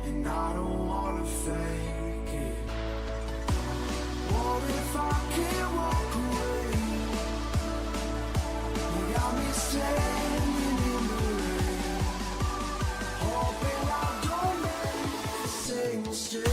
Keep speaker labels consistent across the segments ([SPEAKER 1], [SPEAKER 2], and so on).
[SPEAKER 1] and I don't wanna fake it. What if I can't walk away? You got me standing in the rain, hoping I don't make the same mistake.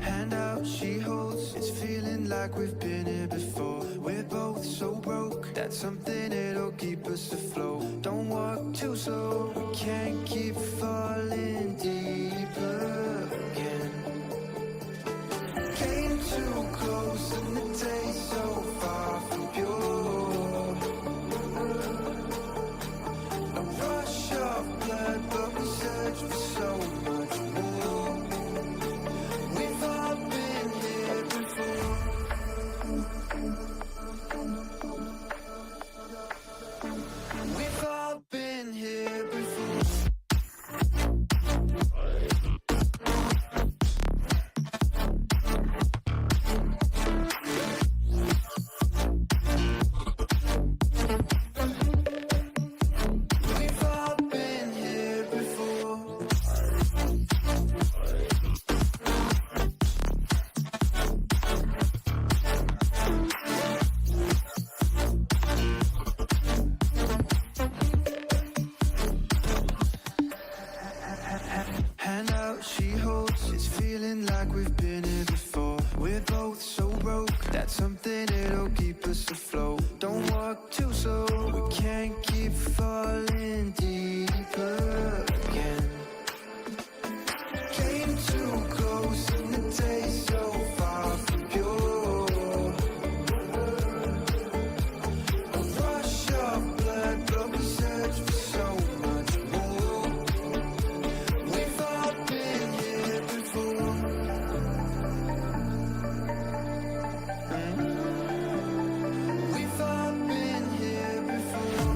[SPEAKER 2] Hand out, she holds. It's feeling like we've been here before. We're both so broke. That's something that'll keep us afloat. Don't walk too slow. We can't keep falling deeper again. Came too close and the taste so far from pure. A rush of blood, but we search for so much more. We've all been here before. We've all been here before. We've all been here before. Hand out, she holds. It's feeling like we've been here before. We're both so broke. That's something that'll keep us afloat. Don't walk too slow. We can't keep falling deeper again. Came too close and the taste so far from pure. A rush of blood, but we search for so much more. We've all been here before. We've all been here before.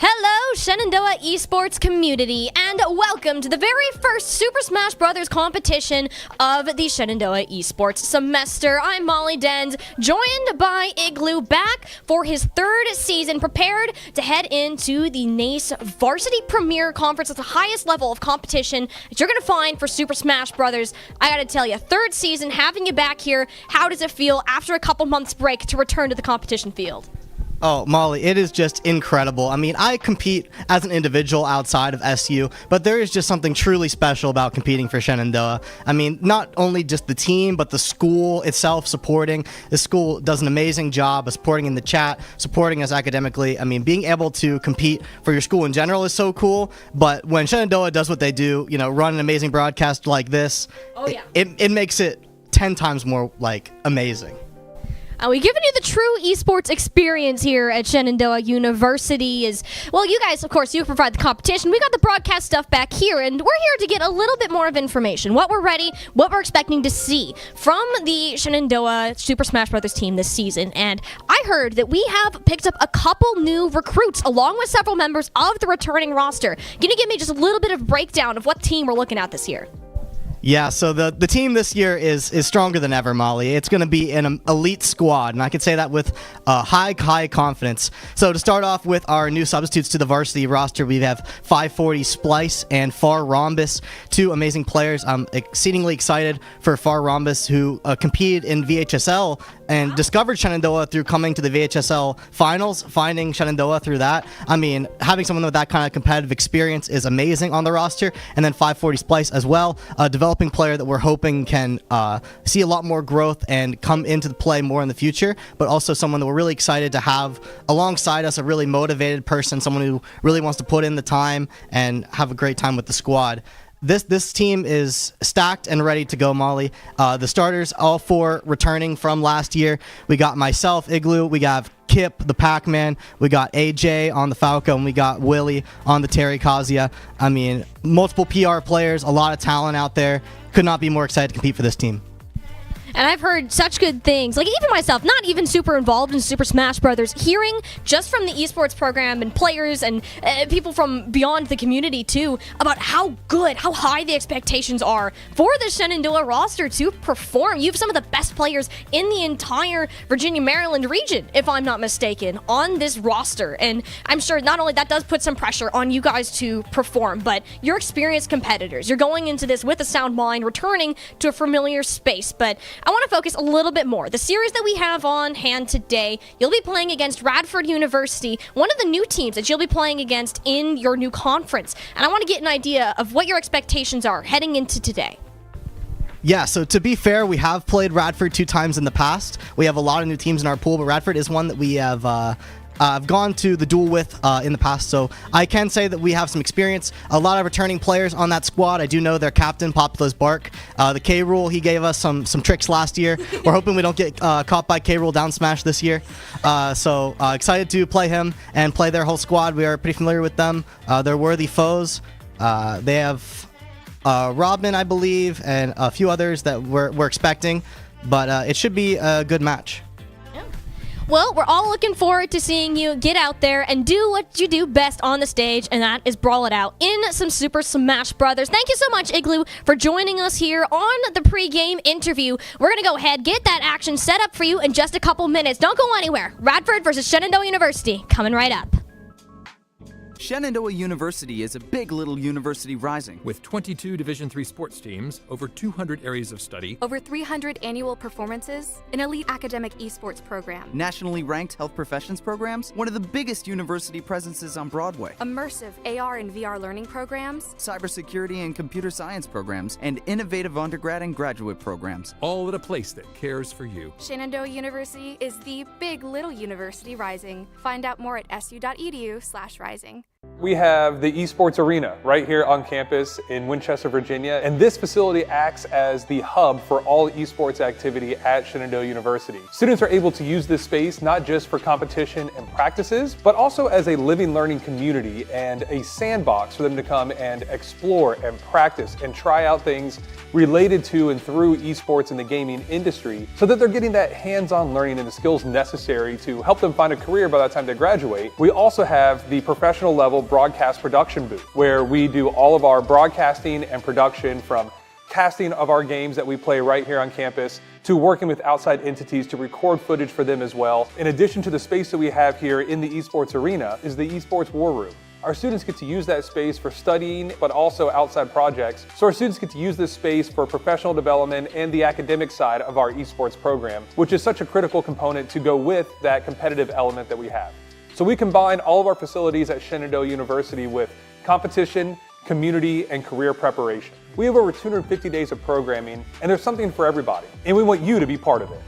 [SPEAKER 3] Hello, Shenandoah Esports community, and welcome to the very first Super Smash Bros. Competition of the Shenandoah Esports semester. I'm Molly Dens, joined by Igloo, back for his third season, prepared to head into the NACE Varsity Premier Conference. It's the highest level of competition that you're going to find for Super Smash Bros. I gotta tell you, third season, having you back here, how does it feel after a couple months break to return to the competition field?
[SPEAKER 4] Oh, Molly, it is just incredible. I mean, I compete as an individual outside of SU, but there is just something truly special about competing for Shenandoah. I mean, not only just the team, but the school itself supporting. The school does an amazing job of supporting in the chat, supporting us academically. I mean, being able to compete for your school in general is so cool, but when Shenandoah does what they do, you know, run an amazing broadcast like this, it makes it 10 times more, like, amazing.
[SPEAKER 3] We've given you the true esports experience here at Shenandoah University. Well, you guys, of course, you provide the competition. We got the broadcast stuff back here, and we're here to get a little bit more of information. What we're ready, what we're expecting to see from the Shenandoah Super Smash Bros. Team this season. And I heard that we have picked up a couple new recruits, along with several members of the returning roster. Can you give me just a little bit of breakdown of what team we're looking at this year?
[SPEAKER 4] Yeah, so the team this year is stronger than ever, Molly. It's going to be an elite squad, and I can say that with high confidence. So to start off with our new substitutes to the varsity roster, we have 540 Plice and FarRhombus, two amazing players. I'm exceedingly excited for FarRhombus, who competed in VHSL and discovered Shenandoah through coming to the VHSL finals, finding Shenandoah through that. I mean, having someone with that kind of competitive experience is amazing on the roster. And then 540 Plice as well, a developing player that we're hoping can see a lot more growth and come into the play more in the future, but also someone that we're really excited to have alongside us, a really motivated person, someone who really wants to put in the time and have a great time with the squad. This team is stacked and ready to go, Molly. The starters, all four returning from last year. We got myself, Igloo. We got Kipp, the Pac-Man. We got AyeJay on the Falco, and we got Willy on the Terry Kazuya. I mean, multiple PR players, a lot of talent out there. Could not be more excited to compete for this team.
[SPEAKER 3] And I've heard such good things, like even myself, not even super involved in Super Smash Bros., hearing just from the esports program and players and people from beyond the community too, about how good, how high the expectations are for the Shenandoah roster to perform. You have some of the best players in the entire Virginia, Maryland region, if I'm not mistaken, on this roster. And I'm sure not only that does put some pressure on you guys to perform, but you're experienced competitors. You're going into this with a sound mind, returning to a familiar space. But I want to focus a little bit more. The series that we have on hand today, you'll be playing against Radford University, one of the new teams that you'll be playing against in your new conference. And I want to get an idea of what your expectations are heading into today.
[SPEAKER 4] Yeah, so to be fair, we have played Radford 2 times in the past. We have a lot of new teams in our pool, but Radford is one that we have I've gone to the duel with in the past, so I can say that we have some experience. A lot of returning players on that squad. I do know their captain, Populous Bark. The K-Rule, he gave us some tricks last year. We're hoping we don't get caught by K-Rule down smash this year. So excited to play him and play their whole squad. We are pretty familiar with them. They're worthy foes. They have Robin, I believe, and a few others that we're expecting, but it should be a good match.
[SPEAKER 3] Well, we're all looking forward to seeing you get out there and do what you do best on the stage, and that is brawl it out in some Super Smash Brothers. Thank you so much, Igloo, for joining us here on the pregame interview. We're going to go ahead, get that action set up for you in just a couple minutes. Don't go anywhere. Radford versus Shenandoah University coming right up.
[SPEAKER 5] Shenandoah University is a big little university rising.
[SPEAKER 6] With 22 Division III sports teams, over 200 areas of study,
[SPEAKER 7] over 300 annual performances, an elite academic esports program,
[SPEAKER 5] nationally ranked health professions programs, one of the biggest university presences on Broadway,
[SPEAKER 7] immersive AR and VR learning programs,
[SPEAKER 5] cybersecurity and computer science programs, and innovative undergrad and graduate programs.
[SPEAKER 6] all at a place that cares for you.
[SPEAKER 7] Shenandoah University is the big little university rising. Find out more at su.edu/rising.
[SPEAKER 8] We have the Esports Arena right here on campus in Winchester, Virginia, and this facility acts as the hub for all esports activity at Shenandoah University. Students are able to use this space not just for competition and practices, but also as a living learning community and a sandbox for them to come and explore and practice and try out things related to and through esports in the gaming industry, so that they're getting that hands-on learning and the skills necessary to help them find a career by the time they graduate. We also have the professional level broadcast production booth, where we do all of our broadcasting and production, from casting of our games that we play right here on campus to working with outside entities to record footage for them as well. In addition to the space that we have here in the Esports Arena is the Esports War Room. Our students get to use that space for studying, but also outside projects. So our students get to use this space for professional development and the academic side of our esports program, which is such a critical component to go with that competitive element that we have. So we combine all of our facilities at Shenandoah University with competition, community, and career preparation. We have over 250 days of programming, and there's something for everybody, and we want you to be part of it.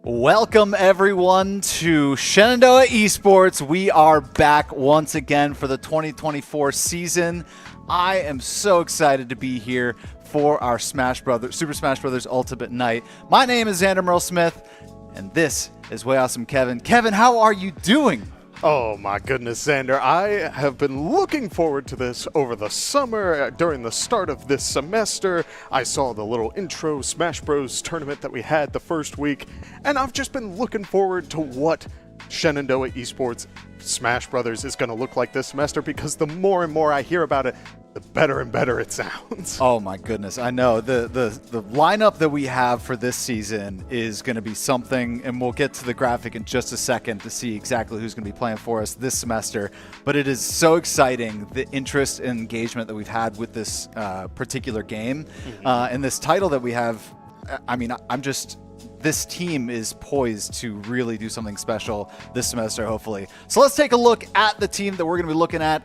[SPEAKER 9] Welcome everyone to Shenandoah Esports. We are back once again for the 2024 season. I am so excited to be here for our Super Smash Brothers Ultimate Night. My name is Xander Merle Smith, and this is Way Awesome Kevin. Kevin, how are you doing?
[SPEAKER 10] Oh my goodness, Xander. I have been looking forward to this over the summer. During the start of this semester, I saw the little intro Smash Bros tournament that we had the first week, and I've just been looking forward to what Shenandoah Esports Smash Brothers is going to look like this semester, because the more and more I hear about it, the better and better it sounds.
[SPEAKER 9] Oh my goodness, I know. The lineup that we have for this season is going to be something, and we'll get to the graphic in just a second to see exactly who's going to be playing for us this semester. But it is so exciting, the interest and engagement that we've had with this particular game. And this title that we have, I mean, this team is poised to really do something special this semester, hopefully. So let's take a look at the team that we're going to be looking at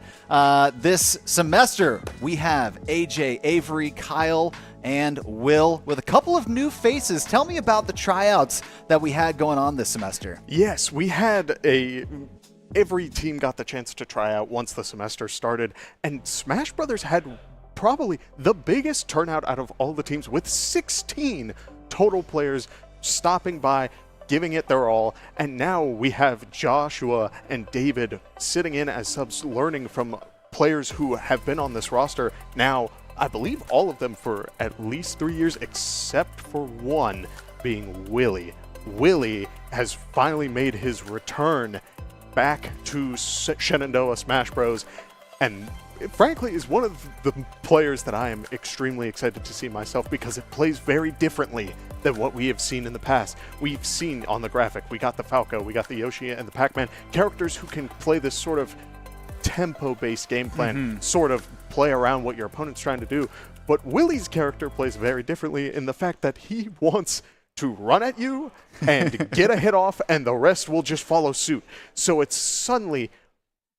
[SPEAKER 9] this semester. We have AyeJay, Avery, Kyle, and Will with a couple of new faces. Tell me about the tryouts that we had going on this semester.
[SPEAKER 10] Yes, we had every team got the chance to try out once the semester started, and Smash Brothers had probably the biggest turnout out of all the teams, with 16 total players stopping by, giving it their all. And now we have Joshua and David sitting in as subs, learning from players who have been on this roster now, I believe all of them for at least 3 years, except for one being Willy. Willy has finally made his return back to Shenandoah Smash Bros. And frankly is one of the players that I am extremely excited to see myself, because it plays very differently than what we have seen in the past. We've seen on the graphic, we got the Falco, we got the Yoshi and the Pac-Man, characters who can play this sort of tempo-based game plan, sort of play around what your opponent's trying to do. But Willy's character plays very differently in the fact that he wants to run at you and get a hit off, and the rest will just follow suit. So it's suddenly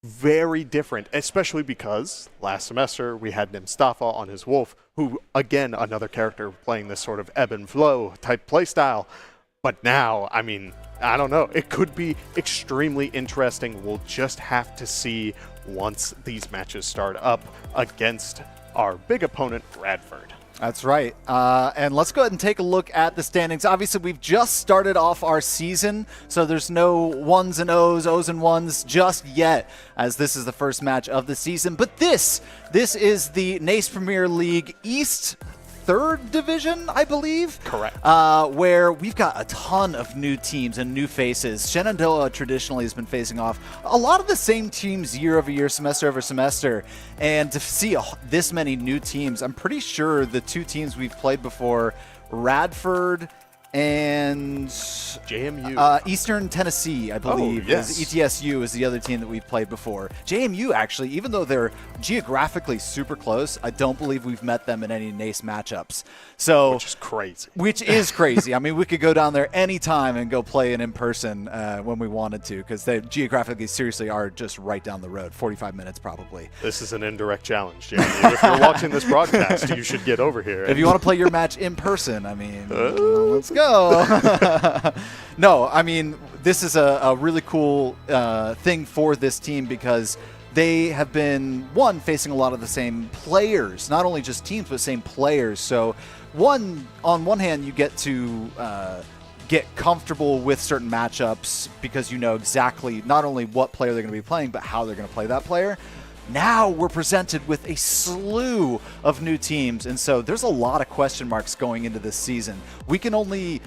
[SPEAKER 10] very different, especially because last semester we had Mustafa on his Wolf, who, again, another character playing this sort of ebb and flow type playstyle. But now, I mean, I don't know. It could be extremely interesting. We'll just have to see once these matches start up against our big opponent, Radford.
[SPEAKER 9] That's right. And let's go ahead and take a look at the standings. Obviously, we've just started off our season, so there's no ones and O's and ones just yet, as this is the first match of the season. But this is the NACE Premier League East 3rd division, I believe.
[SPEAKER 10] Correct.
[SPEAKER 9] Where we've got a ton of new teams and new faces. Shenandoah traditionally has been facing off a lot of the same teams year over year, semester over semester. And to see this many new teams, I'm pretty sure the two teams we've played before, Radford and
[SPEAKER 10] JMU.
[SPEAKER 9] Eastern Tennessee, I believe.
[SPEAKER 10] Oh, yes.
[SPEAKER 9] ETSU is the other team that we've played before. JMU, actually, even though they're geographically super close, I don't believe we've met them in any NACE matchups. So,
[SPEAKER 10] which is crazy.
[SPEAKER 9] Which is crazy. I mean, we could go down there anytime and go play it in person when we wanted to, because they geographically, seriously, are just right down the road, 45 minutes probably.
[SPEAKER 10] This is an indirect challenge, JMU. If you're watching this broadcast, you should get over here.
[SPEAKER 9] If you want to play your match in person, I mean, let's go. No, I mean, this is a really cool thing for this team, because they have been, facing a lot of the same players, not only just teams, but same players. So on one hand, you get to get comfortable with certain matchups, because you know exactly not only what player they're going to be playing, but how they're going to play that player. Now we're presented with a slew of new teams, and so there's a lot of question marks going into this season. We can only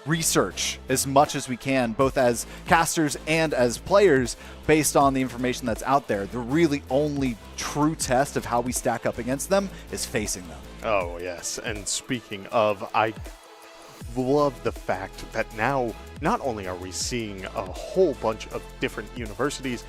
[SPEAKER 9] research as much as we can, both as casters and as players, based on the information that's out there. The really only true test of how we stack up against them is facing them.
[SPEAKER 10] Oh, yes. And speaking of, I love the fact that now not only are we seeing a whole bunch of different universities,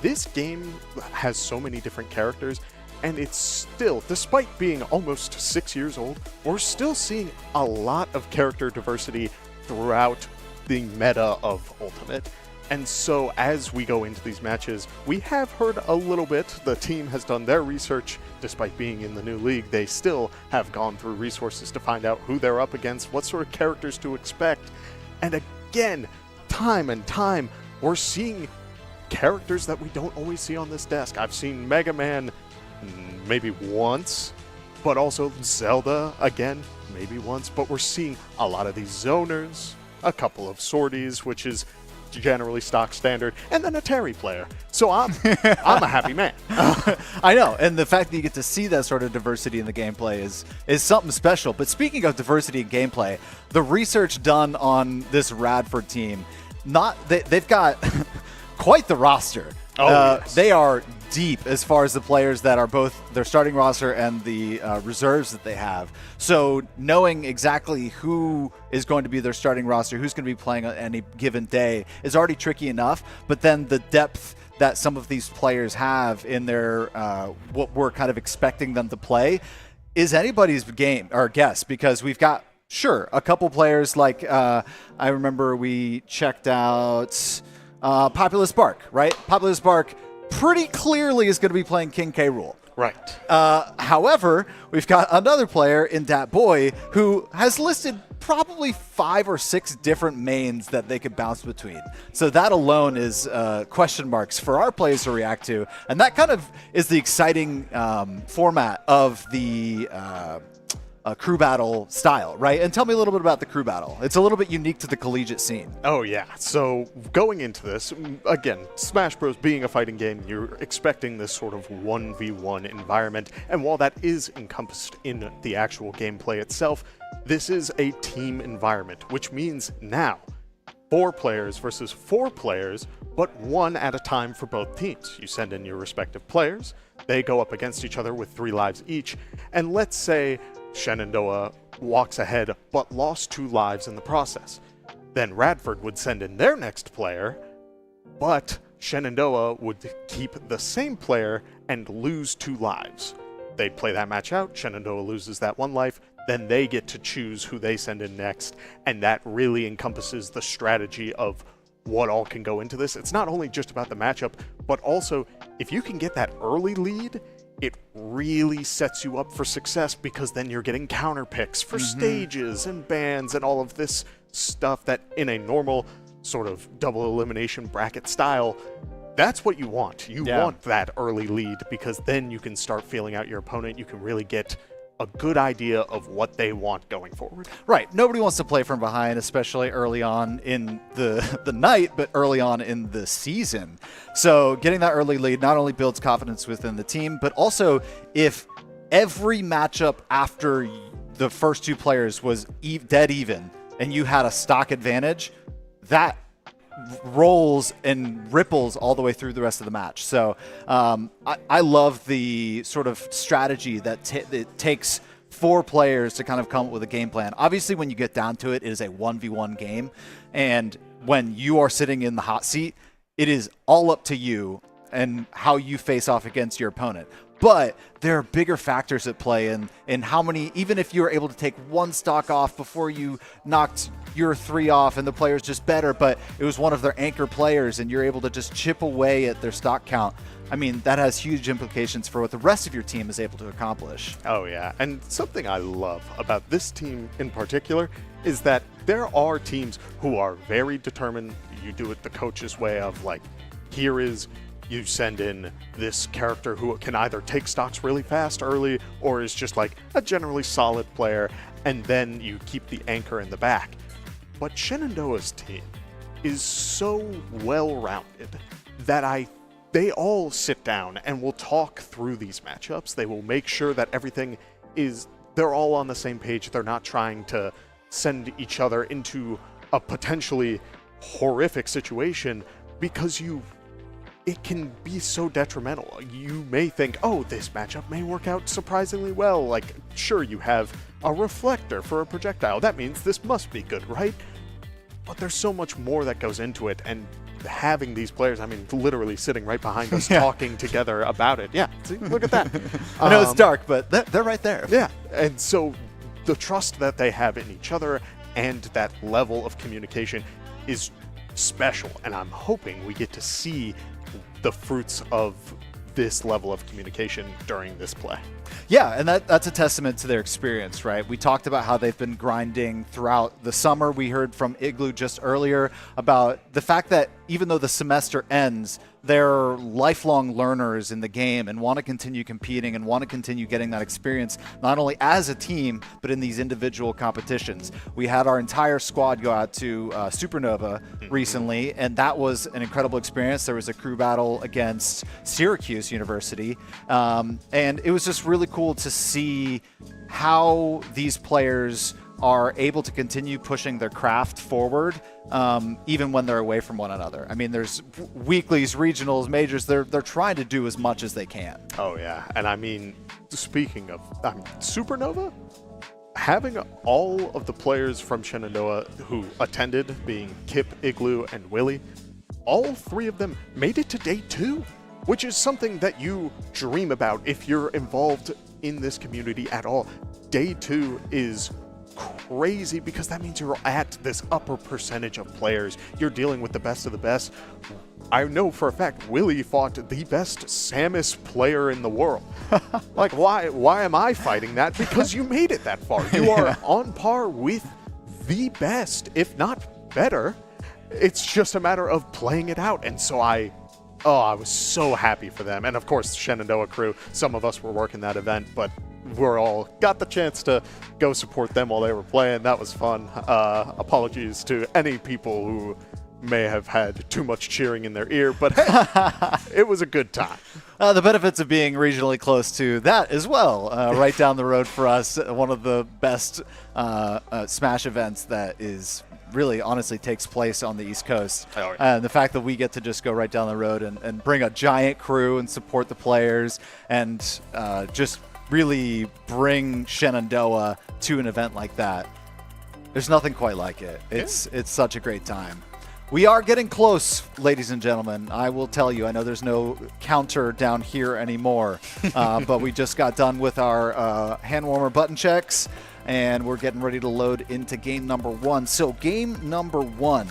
[SPEAKER 10] this game has so many different characters, and it's still, despite being almost 6 years old, we're still seeing a lot of character diversity throughout the meta of Ultimate. And so as we go into these matches, we have heard a little bit. The team has done their research. Despite being in the new league, they still have gone through resources to find out who they're up against, what sort of characters to expect. And again, time and time, we're seeing characters that we don't always see on this desk. I've seen Mega Man maybe once, but also Zelda again, maybe once. But we're seeing a lot of these zoners, a couple of sorties, which is generally stock standard, and then a Terry player. So I'm a happy man.
[SPEAKER 9] I know, and the fact that you get to see that sort of diversity in the gameplay is something special. But speaking of diversity in gameplay, the research done on this Radford team, they've got quite the roster.
[SPEAKER 10] Yes.
[SPEAKER 9] They are deep as far as the players that are both their starting roster and the reserves that they have. So knowing exactly who is going to be their starting roster, who's going to be playing on any given day is already tricky enough. But then the depth that some of these players have in their what we're kind of expecting them to play is anybody's game or guess, because we've got a couple players like I remember we checked out Populous Bark, right? Populous Bark pretty clearly is going to be playing King K. Rool.
[SPEAKER 10] Right.
[SPEAKER 9] However, we've got another player in Dat Boy who has listed probably 5 or 6 different mains that they could bounce between. So that alone is question marks for our players to react to. And that kind of is the exciting format of the crew battle style, right? And tell me a little bit about the crew battle. It's a little bit unique to the collegiate scene.
[SPEAKER 10] Oh, yeah. So going into this, again, Smash Bros. Being a fighting game, you're expecting this sort of 1v1 environment. And while that is encompassed in the actual gameplay itself, this is a team environment, which means now 4 players versus 4 players, but 1 at a time for both teams. You send in your respective players, they go up against each other with 3 lives each, and let's say Shenandoah walks ahead but lost 2 lives in the process. Then Radford would send in their next player, but Shenandoah would keep the same player and lose 2 lives. They'd play that match out, Shenandoah loses that 1 life, then they get to choose who they send in next, and that really encompasses the strategy of what all can go into this. It's not only just about the matchup, but also if you can get that early lead, it really sets you up for success, because then you're getting counter picks for stages and bans and all of this stuff that in a normal sort of double elimination bracket style, that's what you want. You want that early lead, because then you can start feeling out your opponent. You can really get a good idea of what they want going forward.
[SPEAKER 9] Right. Nobody wants to play from behind, especially early on in the night, but early on in the season. So getting that early lead not only builds confidence within the team, but also if every matchup after the first 2 players was dead even and you had a stock advantage, that rolls and ripples all the way through the rest of the match. So I love the sort of strategy that it takes 4 players to kind of come up with a game plan. Obviously, when you get down to it, it is a 1v1 game. And when you are sitting in the hot seat, it is all up to you and how you face off against your opponent. But there are bigger factors at play in how many, even if you were able to take 1 stock off before you knocked your 3 off and the player's just better, but it was one of their anchor players and you're able to just chip away at their stock count. I mean, that has huge implications for what the rest of your team is able to accomplish.
[SPEAKER 10] Oh, yeah. And something I love about this team in particular is that there are teams who are very determined. You do it the coach's way of like, here is, you send in this character who can either take stocks really fast early or is just like a generally solid player, and then you keep the anchor in the back. But Shenandoah's team is so well-rounded that they all sit down and will talk through these matchups. They will make sure that everything is, they're all on the same page. They're not trying to send each other into a potentially horrific situation, because it can be so detrimental. You may think, oh, this matchup may work out surprisingly well. Like, sure, you have a reflector for a projectile. That means this must be good, right? But there's so much more that goes into it, and having these players, I mean, literally sitting right behind us talking together about it. Yeah, see, look at that.
[SPEAKER 9] I know it's dark, but they're right there.
[SPEAKER 10] Yeah, and so the trust that they have in each other and that level of communication is special, and I'm hoping we get to see the fruits of this level of communication during this play.
[SPEAKER 9] Yeah, and that's a testament to their experience, right? We talked about how they've been grinding throughout the summer. We heard from Igloo just earlier about the fact that even though the semester ends, they're lifelong learners in the game and want to continue competing and want to continue getting that experience, not only as a team, but in these individual competitions. We had our entire squad go out to Supernova recently, and that was an incredible experience. There was a crew battle against Syracuse University, and it was just really cool to see how these players are able to continue pushing their craft forward, even when they're away from one another. I mean, there's weeklies, regionals, majors. They're trying to do as much as they can.
[SPEAKER 10] Oh yeah, and I mean, speaking of Supernova, having all of the players from Shenandoah who attended, being Kipp, Igloo, and Willy, all 3 of them made it to day 2, which is something that you dream about if you're involved in this community at all. Day 2 is crazy because that means you're at this upper percentage of players. You're dealing with the best of the best. I know for a fact Willy fought the best Samus player in the world. Like, why am I fighting that? Because you made it that far. You are on par with the best, if not better. It's just a matter of playing it out. And so I was so happy for them. And of course, the Shenandoah crew, some of us were working that event, but we're all got the chance to go support them while they were playing. That was fun. Apologies to any people who may have had too much cheering in their ear, but hey, it was a good time.
[SPEAKER 9] The benefits of being regionally close to that as well. Right down the road for us, one of the best Smash events that is really honestly takes place on the East Coast.
[SPEAKER 10] Oh, yeah.
[SPEAKER 9] And the fact that we get to just go right down the road and bring a giant crew and support the players and just really bring Shenandoah to an event like that. There's nothing quite like it. It's such a great time. We are getting close, ladies and gentlemen. I will tell you, I know there's no counter down here anymore, but we just got done with our hand warmer button checks, and we're getting ready to load into game number 1. So game number 1,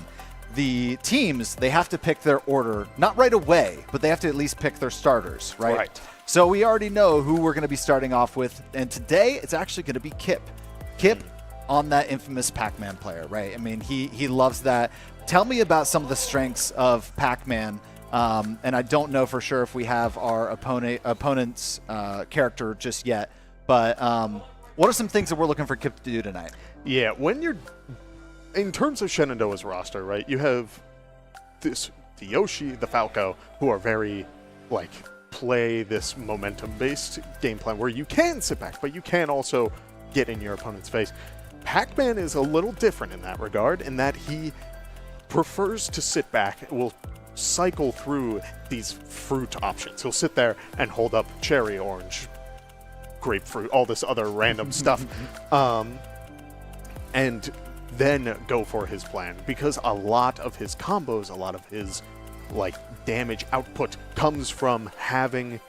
[SPEAKER 9] the teams, they have to pick their order, not right away, but they have to at least pick their starters, right?
[SPEAKER 10] Right.
[SPEAKER 9] So we already know who we're going to be starting off with, and today it's actually going to be Kipp. Kipp on that infamous Pac-Man player, right? I mean, he loves that. Tell me about some of the strengths of Pac-Man, and I don't know for sure if we have our opponent's character just yet, but what are some things that we're looking for Kipp to do tonight?
[SPEAKER 10] Yeah, when you're in terms of Shenandoah's roster, right? You have the Yoshi, the Falco, who are very play this momentum-based game plan where you can sit back, but you can also get in your opponent's face. Pac-Man is a little different in that regard, in that he prefers to sit back, will cycle through these fruit options. He'll sit there and hold up cherry, orange, grapefruit, all this other random stuff, and then go for his plan, because a lot of his combos, a lot of his damage output comes from having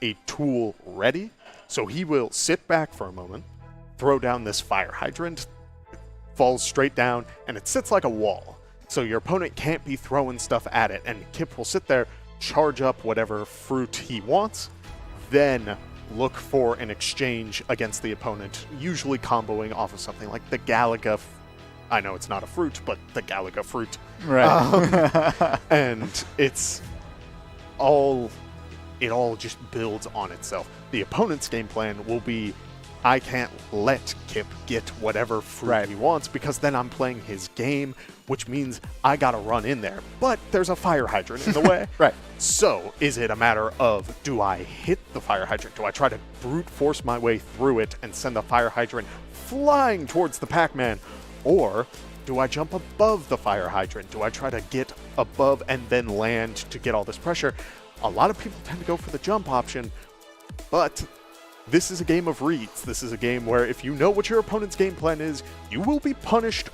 [SPEAKER 10] a tool ready. So he will sit back for a moment, throw down this fire hydrant, falls straight down, and it sits like a wall. So your opponent can't be throwing stuff at it, and Kipp will sit there, charge up whatever fruit he wants, then look for an exchange against the opponent, usually comboing off of something like the Galaga. I know it's not a fruit, but the Galaga fruit.
[SPEAKER 9] Right.
[SPEAKER 10] And it all just builds on itself. The opponent's game plan will be, I can't let Kipp get whatever fruit he wants, because then I'm playing his game, which means I gotta run in there. But there's a fire hydrant in the way.
[SPEAKER 9] Right.
[SPEAKER 10] So is it a matter of, do I hit the fire hydrant? Do I try to brute force my way through it and send the fire hydrant flying towards the Pac-Man? Or do I jump above the fire hydrant? Do I try to get above and then land to get all this pressure? A lot of people tend to go for the jump option, but this is a game of reads. This is a game where if you know what your opponent's game plan is, you will be punished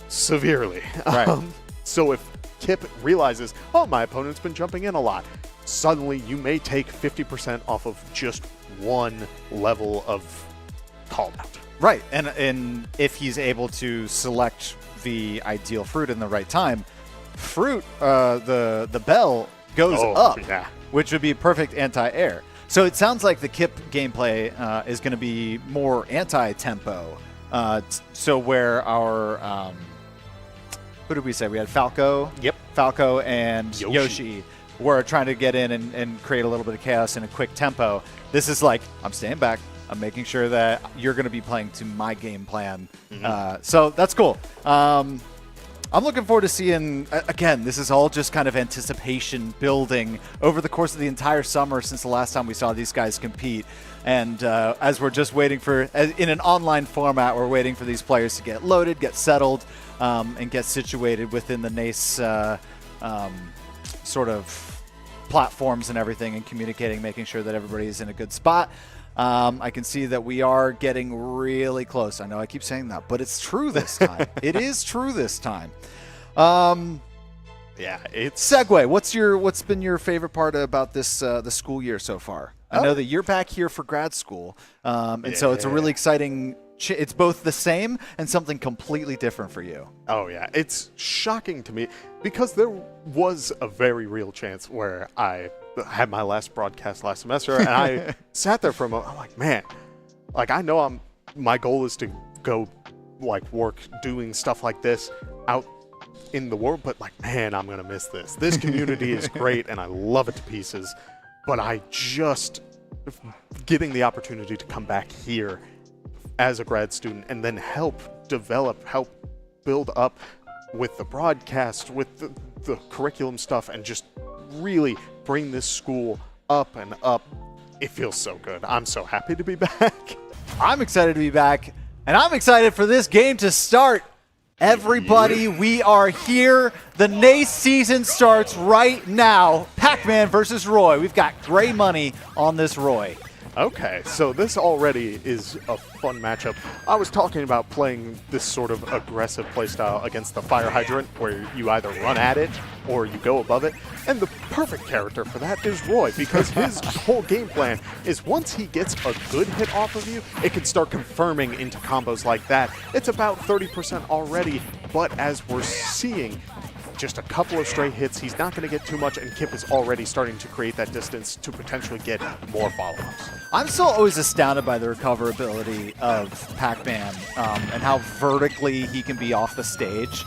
[SPEAKER 10] severely.
[SPEAKER 9] Right.
[SPEAKER 10] So if Kipp realizes, oh, my opponent's been jumping in a lot, suddenly you may take 50% off of just one level of call out.
[SPEAKER 9] Right, and if he's able to select the ideal fruit in the right time, the bell goes up, which would be perfect anti-air. So it sounds like the Kipp gameplay is going to be more anti-tempo. So where our who did we say? We had Falco.
[SPEAKER 10] Yep.
[SPEAKER 9] Falco and Yoshi were trying to get in and create a little bit of chaos in a quick tempo. This is like, I'm staying back. I'm making sure that you're going to be playing to my game plan. So that's cool. I'm looking forward to seeing, again, this is all just kind of anticipation building over the course of the entire summer since the last time we saw these guys compete. And as we're just waiting for, in an online format, we're waiting for these players to get loaded, get settled, and get situated within the NACE sort of platforms and everything, and communicating, making sure that everybody's in a good spot. I can see that we are getting really close. I know I keep saying that, but it's true this time. It is true this time.
[SPEAKER 10] Yeah, it's
[SPEAKER 9] Segue. What's been your favorite part about this the school year so far? I know that you're back here for grad school, and so it's a really exciting. It's both the same and something completely different for you.
[SPEAKER 10] Oh yeah, it's shocking to me because there was a very real chance where I had my last broadcast last semester, and I sat there for a moment. I'm like, man, like I know my goal is to go like work doing stuff like this out in the world, but like, man, I'm gonna miss this. This community is great, and I love it to pieces. But I just getting the opportunity to come back here as a grad student and then help build up with the broadcast, with the curriculum stuff, and just really bring this school up and up. It feels so good. I'm so happy to be back.
[SPEAKER 9] I'm excited to be back, and I'm excited for this game to start. Everybody, we are here. The NACE season starts right now. Pac-Man versus Roy. We've got gray money on this Roy.
[SPEAKER 10] Okay, so this already is a fun matchup. I was talking about playing this sort of aggressive playstyle against the fire hydrant, where you either run at it or you go above it. And the perfect character for that is Roy, because his whole game plan is once he gets a good hit off of you, it can start confirming into combos like that. It's about 30% already, but as we're seeing, just a couple of stray hits, he's not going to get too much, and Kipp is already starting to create that distance to potentially get more follow-ups.
[SPEAKER 9] I'm still always astounded by the recoverability of Pac-Man and how vertically he can be off the stage,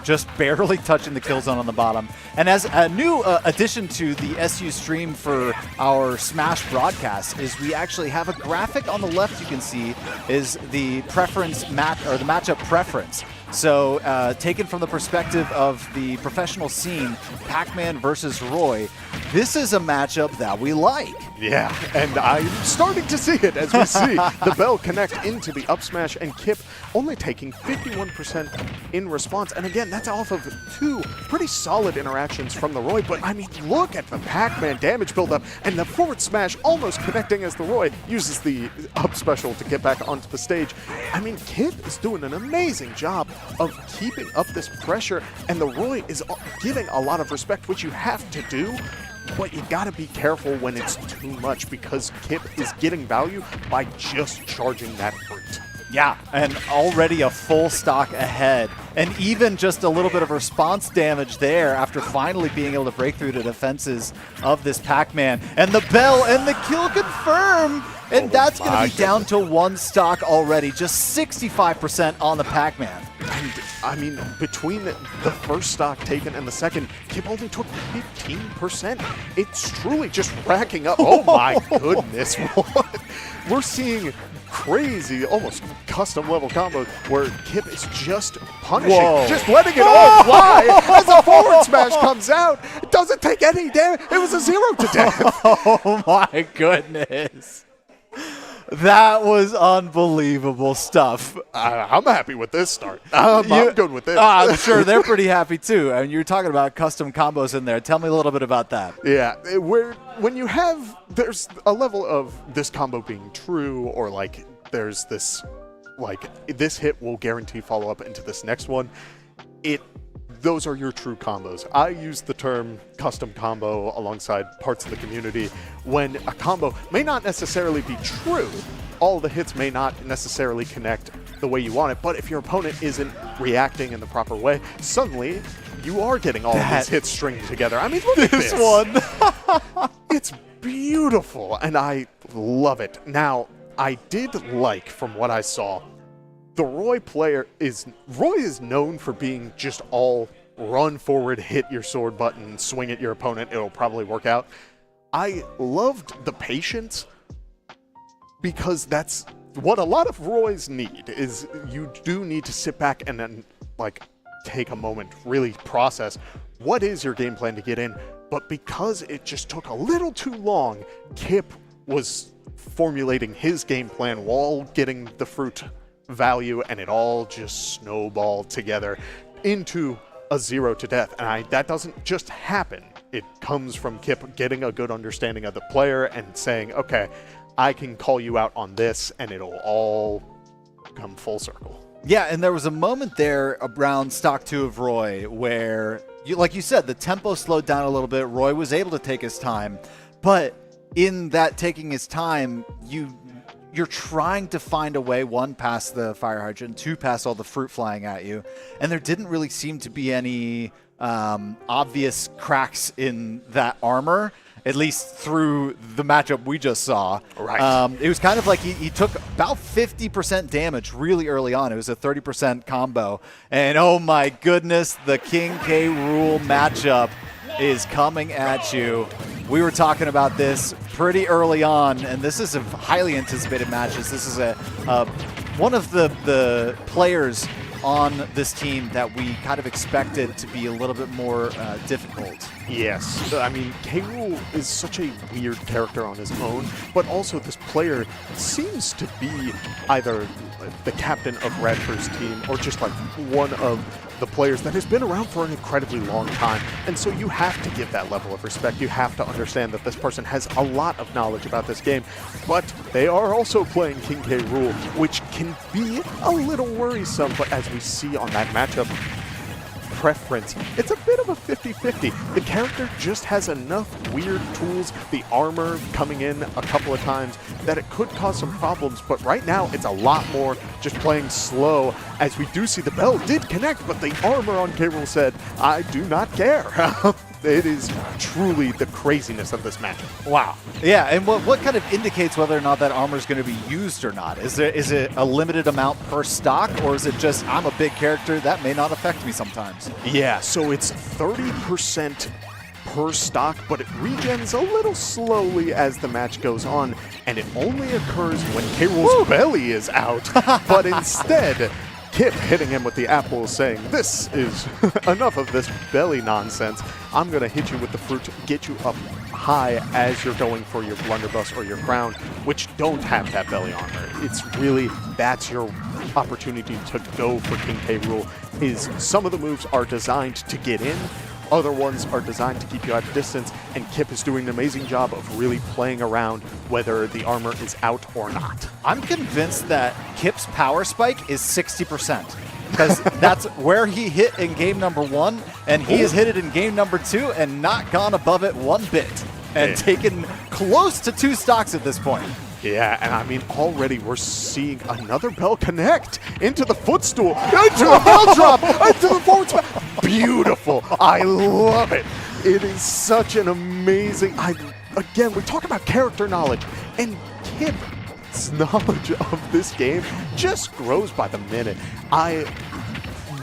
[SPEAKER 9] just barely touching the kill zone on the bottom. And as a new addition to the SU stream for our Smash broadcast is we actually have a graphic on the left you can see is the preference match, or the matchup preference. So taken from the perspective of the professional scene, Pac-Man versus Roy, this is a matchup that we like.
[SPEAKER 10] Yeah, and I'm starting to see it as we see the Bell connect into the up smash, and Kipp only taking 51% in response. And again, that's off of two pretty solid interactions from the Roy, but I mean, look at the Pac-Man damage buildup, and the forward smash almost connecting as the Roy uses the up special to get back onto the stage. I mean, Kipp is doing an amazing job of keeping up this pressure, and the Roy is giving a lot of respect, which you have to do. But you gotta be careful when it's too much, because Kipp is getting value by just charging that fruit.
[SPEAKER 9] Yeah, and already a full stock ahead. And even just a little bit of response damage there after finally being able to break through the defenses of this Pac-Man. And the Bell and the kill confirm! And that's going to be down to one stock already, just 65% on the Pac-Man.
[SPEAKER 10] And, I mean, between the first stock taken and the second, Kipp only took 15%. It's truly just racking up. Oh my goodness. We're seeing crazy, almost custom level combos where Kipp is just punishing, just letting it all fly as the forward smash comes out. It doesn't take any damage. It was a 0 to death.
[SPEAKER 9] Oh my goodness. That was unbelievable stuff.
[SPEAKER 10] I'm happy with this start. I'm good with this.
[SPEAKER 9] I'm sure they're pretty happy too. And you're talking about custom combos in there. Tell me a little bit about that.
[SPEAKER 10] Yeah, when you have, there's a level of this combo being true, or like there's this, like this hit will guarantee follow up into this next one. Those are your true combos. I use the term custom combo alongside parts of the community when a combo may not necessarily be true. All the hits may not necessarily connect the way you want it, but if your opponent isn't reacting in the proper way, suddenly you are getting all of these hits stringed together. I mean, look at this
[SPEAKER 9] one.
[SPEAKER 10] It's beautiful, and I love it. Now, I did like, from what I saw, the Roy is known for being just all run forward, hit your sword button, swing at your opponent, it'll probably work out. I loved the patience, because that's what a lot of Roys need, is you do need to sit back and then like take a moment, really process what is your game plan to get in. But because it just took a little too long, Kipp was formulating his game plan while getting the fruit value, and it all just snowballed together into a 0 to death. And that doesn't just happen. It comes from Kipp getting a good understanding of the player and saying, okay, I can call you out on this, and it'll all come full circle.
[SPEAKER 9] Yeah, and there was a moment there around Stock 2 of Roy where, like you said, the tempo slowed down a little bit. Roy was able to take his time, but in that taking his time, you're trying to find a way, one, past the fire hydrant, two, past all the fruit flying at you, and there didn't really seem to be any obvious cracks in that armor, at least through the matchup we just saw.
[SPEAKER 10] Right.
[SPEAKER 9] It was kind of like he took about 50% damage really early on. It was a 30% combo. And oh my goodness, the King K. Rool matchup is coming at you. We were talking about this pretty early on, and this is a highly anticipated match. This is one of the players on this team that we kind of expected to be a little bit more difficult.
[SPEAKER 10] Yes, I mean, K. Rool is such a weird character on his own, but also this player seems to be either the captain of Radford's team or just like one of the players that has been around for an incredibly long time. And so you have to give that level of respect. You have to understand that this person has a lot of knowledge about this game, but they are also playing King K. Rool, which can be a little worrisome, but as we see on that matchup preference, it's a bit of a 50-50. The character just has enough weird tools, the armor coming in a couple of times, that it could cause some problems, but right now it's a lot more just playing slow, as we do see the bell did connect, but the armor on K. Rool said, I do not care. It is truly the craziness of this matchup.
[SPEAKER 9] Wow. Yeah, and what kind of indicates whether or not that armor is going to be used or not? Is it a limited amount per stock, or is it just, I'm a big character, that may not affect me sometimes?
[SPEAKER 10] Yeah, so it's 30% per stock, but it regens a little slowly as the match goes on, and it only occurs when K. Rool's belly is out. But instead, Kipp hitting him with the apple, saying, this is enough of this belly nonsense. I'm going to hit you with the fruit, get you up high as you're going for your blunderbuss or your crown, which don't have that belly armor. It's really, that's your opportunity to go for King K. Rool, is some of the moves are designed to get in, other ones are designed to keep you at a distance, and Kipp is doing an amazing job of really playing around whether the armor is out or not.
[SPEAKER 9] I'm convinced that Kipp's power spike is 60%, because that's where he hit in game number 1, and he has hit it in game number 2 and not gone above it one bit, and taken close to 2 stocks at this point.
[SPEAKER 10] Yeah, and I mean, already we're seeing another bell connect into the footstool, into a bell drop, into the forward smash. Beautiful. I love it. It is such an amazing... Again, we talk about character knowledge, and Kipp's knowledge of this game just grows by the minute. I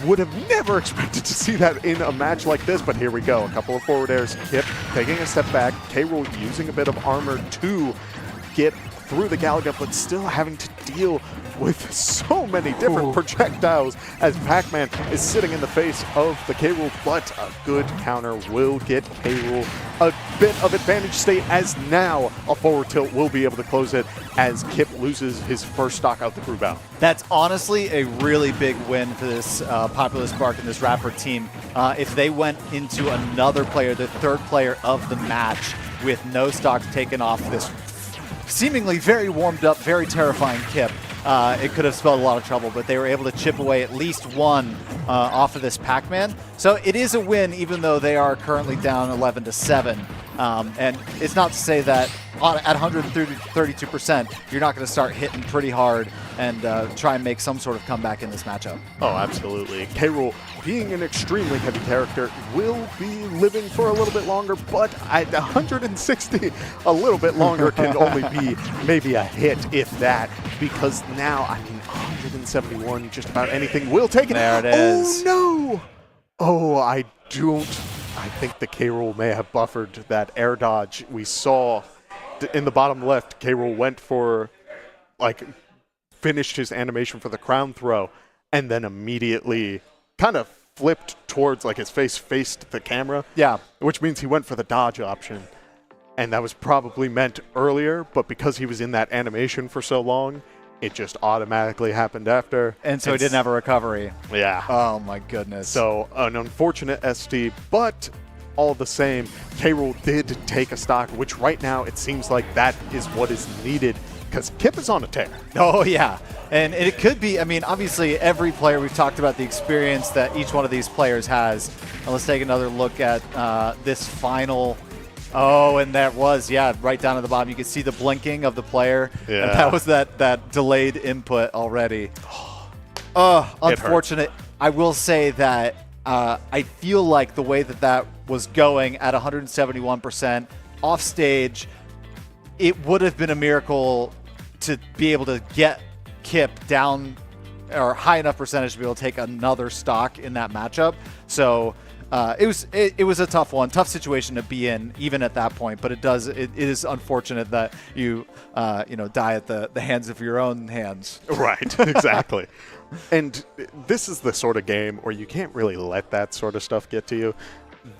[SPEAKER 10] would have never expected to see that in a match like this, but here we go. A couple of forward airs. Kipp taking a step back. K. Rool using a bit of armor to get through the Galaga, but still having to deal with so many different projectiles as Pac-Man is sitting in the face of the K. Rool, but a good counter will get K. Rool a bit of advantage state, as now a forward tilt will be able to close it as Kipp loses his first stock out the crew battle.
[SPEAKER 9] That's honestly a really big win for this Popular Spark and this Radford team. If they went into another player, the third player of the match, with no stocks taken off this seemingly very warmed up, very terrifying Kipp, it could have spelled a lot of trouble, but they were able to chip away at least one off of this Pac-Man. So it is a win, even though they are currently down 11-7. And it's not to say that at 132%, you're not going to start hitting pretty hard and try and make some sort of comeback in this matchup.
[SPEAKER 10] Oh, absolutely. K. Rool, being an extremely heavy character, will be living for a little bit longer, but at 160, a little bit longer can only be maybe a hit, if that, because now, I mean, 171, just about anything will take it.
[SPEAKER 9] There it is.
[SPEAKER 10] Oh, no! Oh, I don't. I think the K-Rool may have buffered that air dodge. We saw in the bottom left, K-Rool went for, like, finished his animation for the crown throw, and then immediately kind of flipped towards, like, his face faced the camera.
[SPEAKER 9] Yeah.
[SPEAKER 10] Which means he went for the dodge option. And that was probably meant earlier, but because he was in that animation for so long, it just automatically happened after.
[SPEAKER 9] And so he didn't have a recovery.
[SPEAKER 10] Yeah.
[SPEAKER 9] Oh, my goodness.
[SPEAKER 10] So an unfortunate SD, but all the same, K-Rool did take a stock, which right now it seems like that is what is needed because Kipp is on a tear.
[SPEAKER 9] Oh, yeah. And it could be, I mean, obviously every player, we've talked about the experience that each one of these players has. And let's take another look at this final. Oh, and that was, yeah, right down at the bottom. You can see the blinking of the player.
[SPEAKER 10] Yeah.
[SPEAKER 9] And that was that delayed input already. Oh, unfortunate. I will say that I feel like the way that was going at 171% off stage, it would have been a miracle to be able to get Kipp down or high enough percentage to be able to take another stock in that matchup. So it was a tough situation to be in, even at that point. But it is unfortunate that you die at the hands of your own hands.
[SPEAKER 10] Right, exactly. And this is the sort of game where you can't really let that sort of stuff get to you.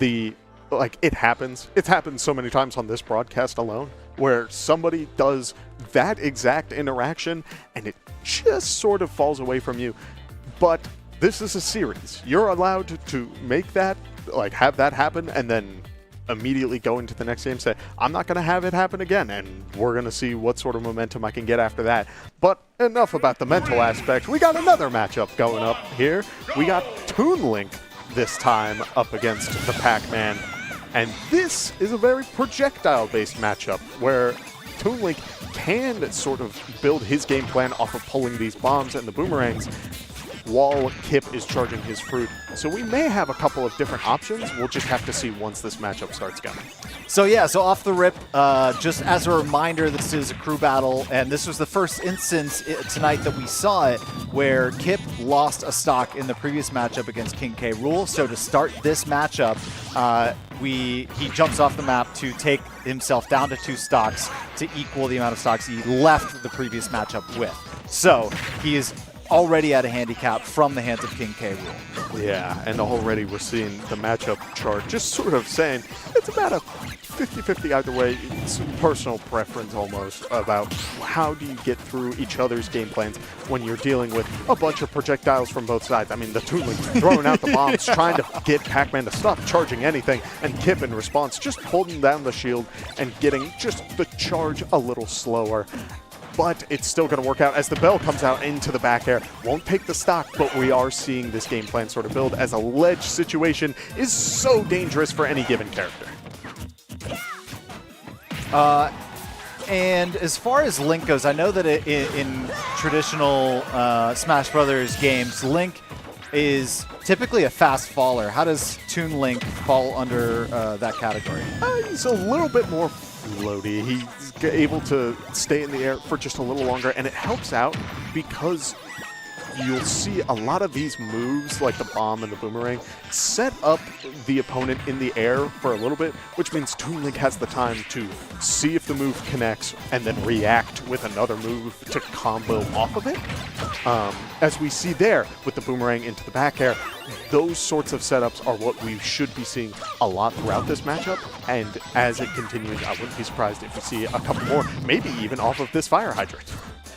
[SPEAKER 10] It happens. It's happened so many times on this broadcast alone, where somebody does that exact interaction and it just sort of falls away from you. But this is a series. You're allowed to make that, like, have that happen, and then immediately go into the next game, say, I'm not going to have it happen again, and we're going to see what sort of momentum I can get after that. But enough about the mental aspect. We got another matchup going up here. We got Toonlink this time up against the Pac-Man. And this is a very projectile-based matchup where Toonlink can sort of build his game plan off of pulling these bombs and the boomerangs while Kipp is charging his fruit. So we may have a couple of different options. We'll just have to see once this matchup starts going.
[SPEAKER 9] So yeah, so off the rip, just as a reminder, this is a crew battle, and this was the first instance tonight that we saw it where Kipp lost a stock in the previous matchup against King K-Rool. So to start this matchup, he jumps off the map to take himself down to 2 stocks to equal the amount of stocks he left the previous matchup with. So he is already at a handicap from the hands of King K-Rool.
[SPEAKER 10] Yeah, and already we're seeing the matchup chart just sort of saying it's about a 50-50 either way. It's personal preference almost about how do you get through each other's game plans when you're dealing with a bunch of projectiles from both sides. I mean, the Toonlink throwing out the bombs, trying to get Pac-Man to stop charging anything, and Kipp in response just holding down the shield and getting just the charge a little slower. But it's still going to work out as the bell comes out into the back air. Won't take the stock, but we are seeing this game plan sort of build as a ledge situation is so dangerous for any given character.
[SPEAKER 9] And as far as Link goes, I know that in traditional Smash Brothers games, Link is typically a fast faller. How does Toonlink fall under that category?
[SPEAKER 10] He's a little bit more floaty. He's able to stay in the air for just a little longer, and it helps out because you'll see a lot of these moves, like the bomb and the boomerang, set up the opponent in the air for a little bit, which means Toonlink has the time to see if the move connects and then react with another move to combo off of it. As we see there with the boomerang into the back air, those sorts of setups are what we should be seeing a lot throughout this matchup, and as it continues, I wouldn't be surprised if we see a couple more, maybe even off of this fire hydrant.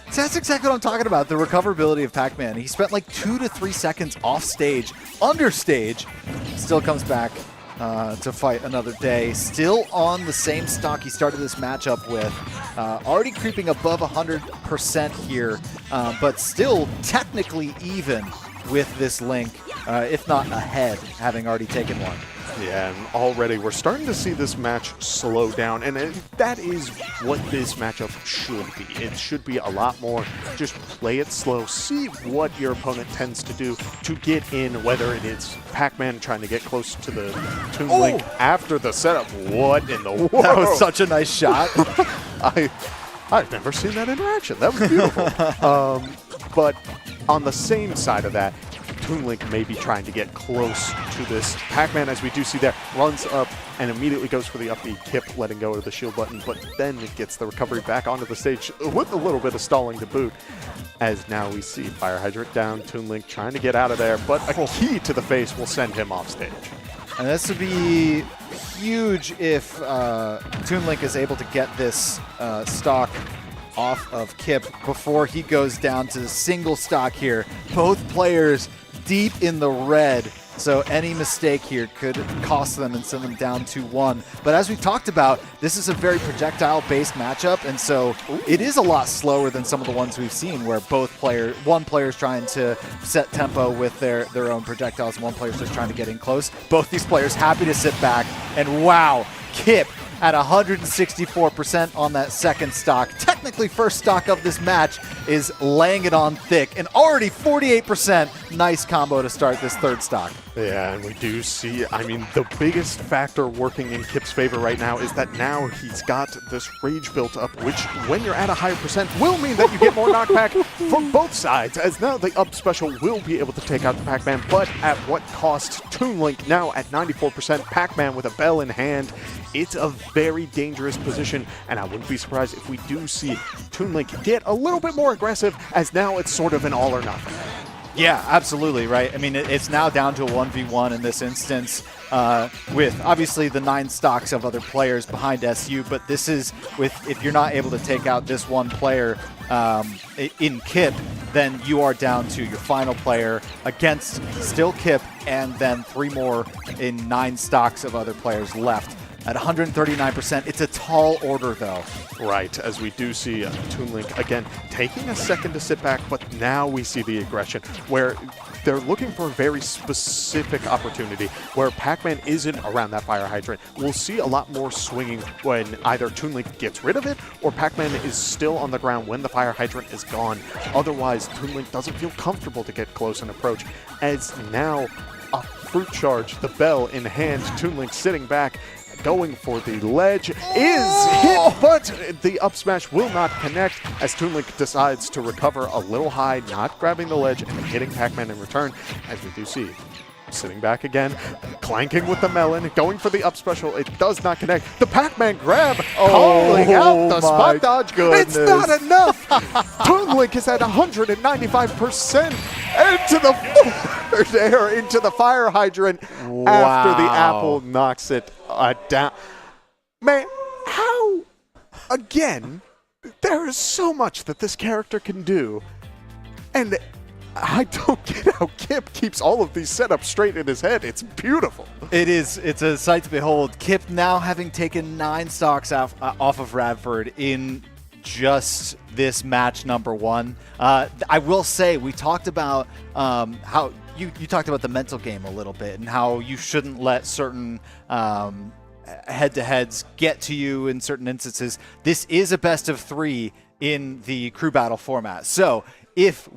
[SPEAKER 9] So that's exactly what I'm talking about, the recoverability of Pac-Man. He spent like 2 to 3 seconds off stage, under stage, still comes back to fight another day. Still on the same stock he started this matchup with. Already creeping above 100% here, but still technically even with this Link, if not ahead, having already taken one.
[SPEAKER 10] Yeah, and already we're starting to see this match slow down, and that is what this matchup should be. It should be a lot more just play it slow, see what your opponent tends to do to get in, whether it is Pac-Man trying to get close to the Toonlink after the setup. What in the world?
[SPEAKER 9] That was such a nice shot.
[SPEAKER 10] I've never seen that interaction. That was beautiful. But on the same side of that, Toon Link may be trying to get close to this. Pac-Man, as we do see there, runs up and immediately goes for the up B. Kipp letting go of the shield button, but then it gets the recovery back onto the stage with a little bit of stalling to boot. As now we see Fire Hydrant down, Toon Link trying to get out of there, but a key to the face will send him off stage.
[SPEAKER 9] And this would be huge if Toon Link is able to get this stock off of Kipp before he goes down to the single stock here. Both players deep in the red, so any mistake here could cost them and send them down 2-1. But as we talked about, this is a very projectile-based matchup, and so it is a lot slower than some of the ones we've seen where one player's trying to set tempo with their own projectiles and one player's just trying to get in close. Both these players happy to sit back, and wow, Kipp at 164% on that second stock. Technically first stock of this match is laying it on thick, and already 48%. Nice combo to start this third stock.
[SPEAKER 10] Yeah, and we do see, I mean, the biggest factor working in Kipp's favor right now is that now he's got this rage built up, which when you're at a higher percent will mean that you get more knockback from both sides, as now the up special will be able to take out the Pac-Man, but at what cost? Toon Link now at 94%, Pac-Man with a bell in hand. It's a very dangerous position, and I wouldn't be surprised if we do see Toon Link get a little bit more aggressive, as now it's sort of an all or nothing.
[SPEAKER 9] Yeah, absolutely, right? I mean, it's now down to a 1v1 in this instance with obviously the 9 stocks of other players behind SU, but this is with, if you're not able to take out this one player in Kipp, then you are down to your final player against still Kipp, and then 3 more in 9 stocks of other players left. At 139%, it's a tall order, though.
[SPEAKER 10] Right, as we do see Toon Link, again, taking a second to sit back, but now we see the aggression, where they're looking for a very specific opportunity, where Pac-Man isn't around that fire hydrant. We'll see a lot more swinging when either Toon Link gets rid of it, or Pac-Man is still on the ground when the fire hydrant is gone. Otherwise, Toon Link doesn't feel comfortable to get close and approach, as now a fruit charge, the bell in hand, Toon Link sitting back, going for the ledge, is hit, but the up smash will not connect as Toon Link decides to recover a little high, not grabbing the ledge and hitting Pac-Man in return, as we do see. Sitting back again, clanking with the melon, going for the up special. It does not connect. The Pac-Man grab, calling out the spot dodge.
[SPEAKER 9] Goodness.
[SPEAKER 10] It's not enough. Toon Link is at 195% into the forward air, into the fire hydrant after the apple knocks it down. Man, how, again, there is so much that this character can do, and I don't get how Kipp keeps all of these setups straight in his head. It's beautiful.
[SPEAKER 9] It is. It's a sight to behold. Kipp now having taken 9 stocks off of Radford in just this match number 1. I will say, we talked about how you talked about the mental game a little bit and how you shouldn't let certain head-to-heads get to you in certain instances. This is a best of 3 in the crew battle format. So if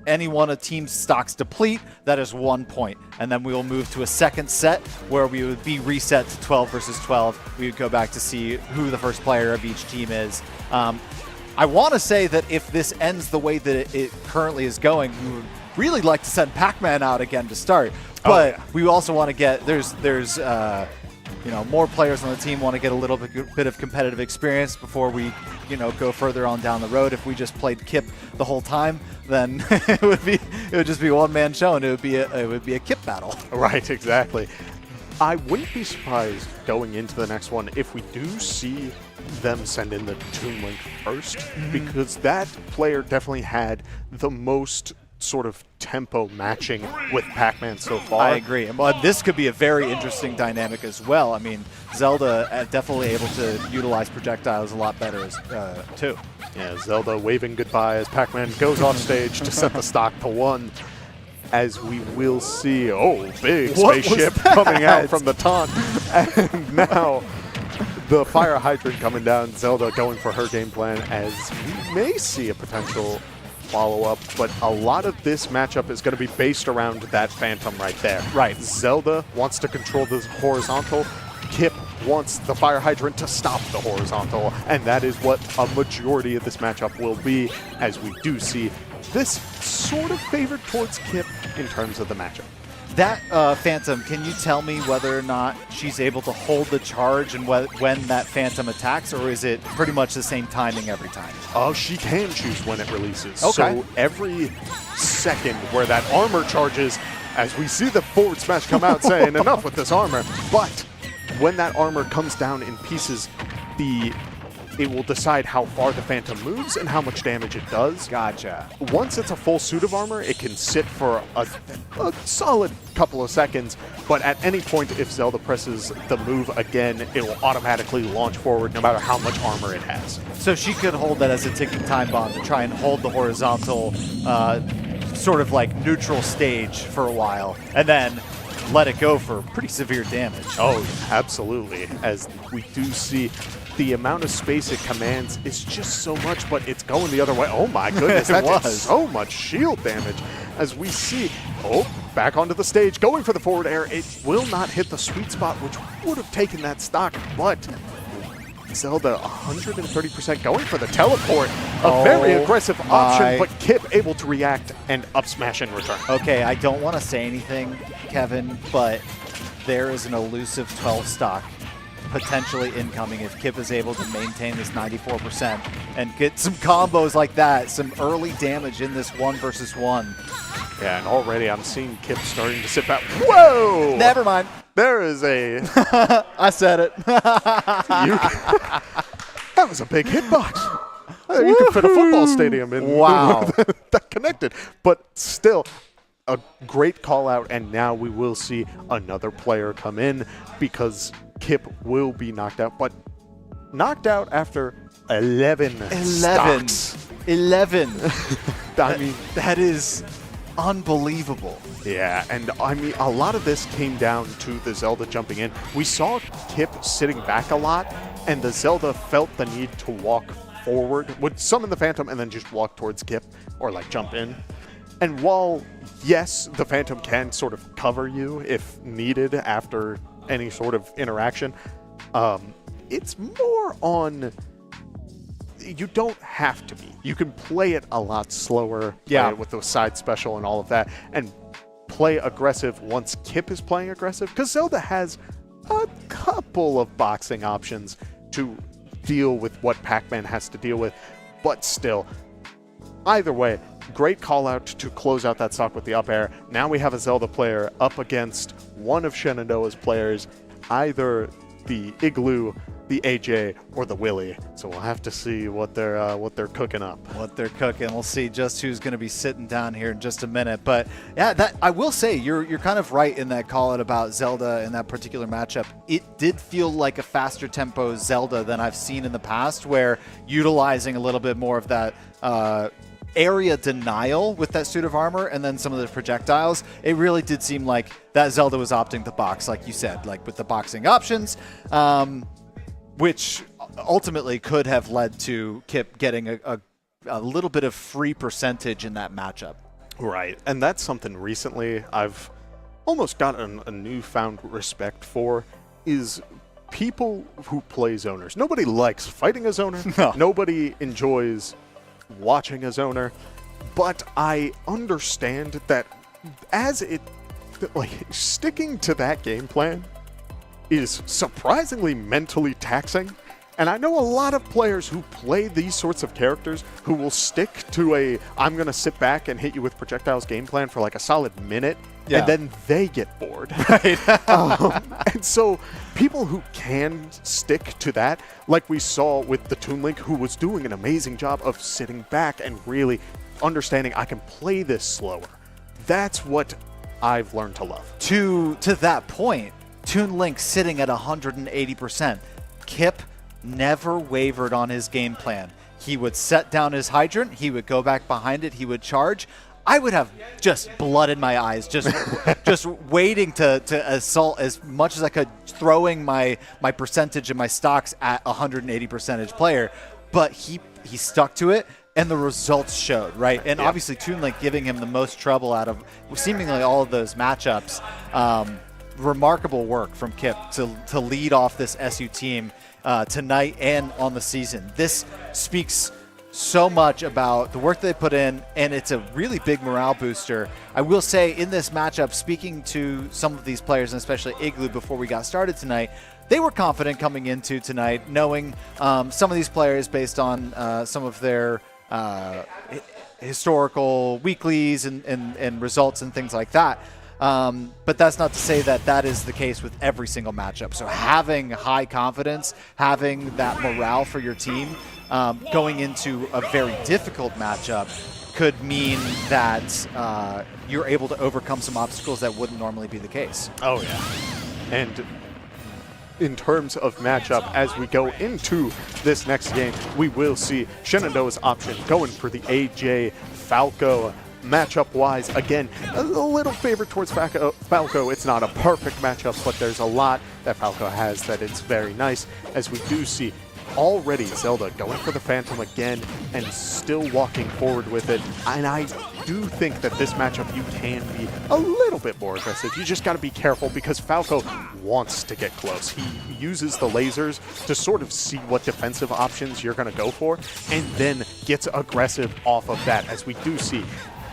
[SPEAKER 9] any one of team's stocks deplete, that is 1 point. And then we will move to a second set where we would be reset to 12 versus 12. We would go back to see who the first player of each team is. I want to say that if this ends the way that it currently is going, we would really like to send Pac-Man out again to start. But we also want to get, there's you know, more players on the team want to get a little bit of competitive experience before we, you know, go further on down the road. If we just played Kipp the whole time, then it would just be one-man show, and it would be a Kipp battle.
[SPEAKER 10] Right, exactly. I wouldn't be surprised going into the next one if we do see them send in the Toon Link first, because that player definitely had the most sort of tempo matching with Pac-Man so far.
[SPEAKER 9] I agree. But this could be a very interesting dynamic as well. I mean, Zelda definitely able to utilize projectiles a lot better too.
[SPEAKER 10] Yeah, Zelda waving goodbye as Pac-Man goes off stage to set the stock to 1. As we will see, big spaceship coming out from the taunt. And now the fire hydrant coming down, Zelda going for her game plan, as we may see a potential follow-up, but a lot of this matchup is going to be based around that Phantom right there.
[SPEAKER 9] Right.
[SPEAKER 10] Zelda wants to control this horizontal. Kipp wants the fire hydrant to stop the horizontal, and that is what a majority of this matchup will be, as we do see this sort of favored towards Kipp, in terms of the matchup.
[SPEAKER 9] That Phantom, can you tell me whether or not she's able to hold the charge and when that Phantom attacks, or is it pretty much the same timing every time?
[SPEAKER 10] Oh, she can choose when it releases.
[SPEAKER 9] Okay.
[SPEAKER 10] So every second where that armor charges, as we see the forward smash come out saying, enough with this armor. But when that armor comes down in pieces, it will decide how far the Phantom moves and how much damage it does.
[SPEAKER 9] Gotcha.
[SPEAKER 10] Once it's a full suit of armor, it can sit for a solid couple of seconds, but at any point, if Zelda presses the move again, it will automatically launch forward no matter how much armor it has.
[SPEAKER 9] So she could hold that as a ticking time bomb to try and hold the horizontal sort of like neutral stage for a while, and then let it go for pretty severe damage.
[SPEAKER 10] Oh, absolutely. As we do see, the amount of space it commands is just so much, but it's going the other way. Oh my goodness, that did so much shield damage. As we see, back onto the stage, going for the forward air. It will not hit the sweet spot, which would have taken that stock, but Zelda 130% going for the teleport. A very aggressive option, but Kipp able to react and up smash in return.
[SPEAKER 9] Okay, I don't want to say anything, Kevin, but there is an elusive 12 stock potentially incoming if Kipp is able to maintain this 94% and get some combos like that, some early damage in this 1 versus 1.
[SPEAKER 10] Yeah, and already I'm seeing Kipp starting to sit back. Whoa!
[SPEAKER 9] Never mind.
[SPEAKER 10] There is a...
[SPEAKER 9] I said it.
[SPEAKER 10] That was a big hitbox. You could fit a football stadium in.
[SPEAKER 9] Wow.
[SPEAKER 10] That connected. But still, a great call out, and now we will see another player come in because Kipp will be knocked out, but knocked out after 11 stocks.
[SPEAKER 9] 11.
[SPEAKER 10] I mean,
[SPEAKER 9] that is unbelievable.
[SPEAKER 10] Yeah, and I mean, a lot of this came down to the Zelda jumping in. We saw Kipp sitting back a lot, and the Zelda felt the need to walk forward, would summon the Phantom and then just walk towards Kipp or like jump in. And while, yes, the Phantom can sort of cover you if needed after any sort of interaction, it's more on... You don't have to be. You can play it a lot slower, play it with the side special and all of that, and play aggressive once Kipp is playing aggressive, because Zelda has a couple of boxing options to deal with what Pac-Man has to deal with, but still, either way, great call out to close out that stock with the up air. Now we have a Zelda player up against one of Shenandoah's players, either the Igloo, the AyeJay, or the Willy. So we'll have to see what they're cooking up.
[SPEAKER 9] What they're cooking. We'll see just who's going to be sitting down here in just a minute. But yeah, that I will say you're kind of right in that call out about Zelda in that particular matchup. It did feel like a faster tempo Zelda than I've seen in the past, where utilizing a little bit more of that area denial with that suit of armor and then some of the projectiles, it really did seem like that Zelda was opting to box, like you said, like with the boxing options, which ultimately could have led to Kipp getting a little bit of free percentage in that matchup.
[SPEAKER 10] Right, and that's something recently I've almost gotten a newfound respect for, is people who play zoners. Nobody likes fighting a zoner.
[SPEAKER 9] No.
[SPEAKER 10] Nobody enjoys watching a zoner, but I understand that sticking to that game plan is surprisingly mentally taxing. And I know a lot of players who play these sorts of characters who will stick to I'm going to sit back and hit you with projectiles game plan for like a solid minute, and then they get bored.
[SPEAKER 9] Right.
[SPEAKER 10] And so people who can stick to that, like we saw with the Toon Link, who was doing an amazing job of sitting back and really understanding I can play this slower. That's what I've learned to love.
[SPEAKER 9] To that point, Toon Link sitting at 180%. Kipp never wavered on his game plan. He would set down his hydrant, he would go back behind it, he would charge. I would have just blood in my eyes, just waiting to assault as much as I could, throwing my percentage and my stocks at 180% player. But he stuck to it, and the results showed, right? And obviously Toon Link giving him the most trouble out of seemingly all of those matchups. Remarkable work from Kipp to lead off this SU team tonight and on the season. This speaks so much about the work they put in, and it's a really big morale booster. I will say in this matchup, speaking to some of these players, and especially Igloo before we got started tonight, they were confident coming into tonight, knowing some of these players based on some of their historical weeklies and results and things like that. But that's not to say that that is the case with every single matchup. So having high confidence, having that morale for your team going into a very difficult matchup could mean that you're able to overcome some obstacles that wouldn't normally be the case.
[SPEAKER 10] Oh, yeah. And in terms of matchup, as we go into this next game, we will see Shenandoah's option going for the AyeJay Falco. Matchup-wise, again, a little favorite towards Falco. It's not a perfect matchup, but there's a lot that Falco has that it's very nice, as we do see already Zelda going for the Phantom again and still walking forward with it. And I do think that this matchup you can be a little bit more aggressive. You just got to be careful because Falco wants to get close. He uses the lasers to sort of see what defensive options you're going to go for and then gets aggressive off of that, as we do see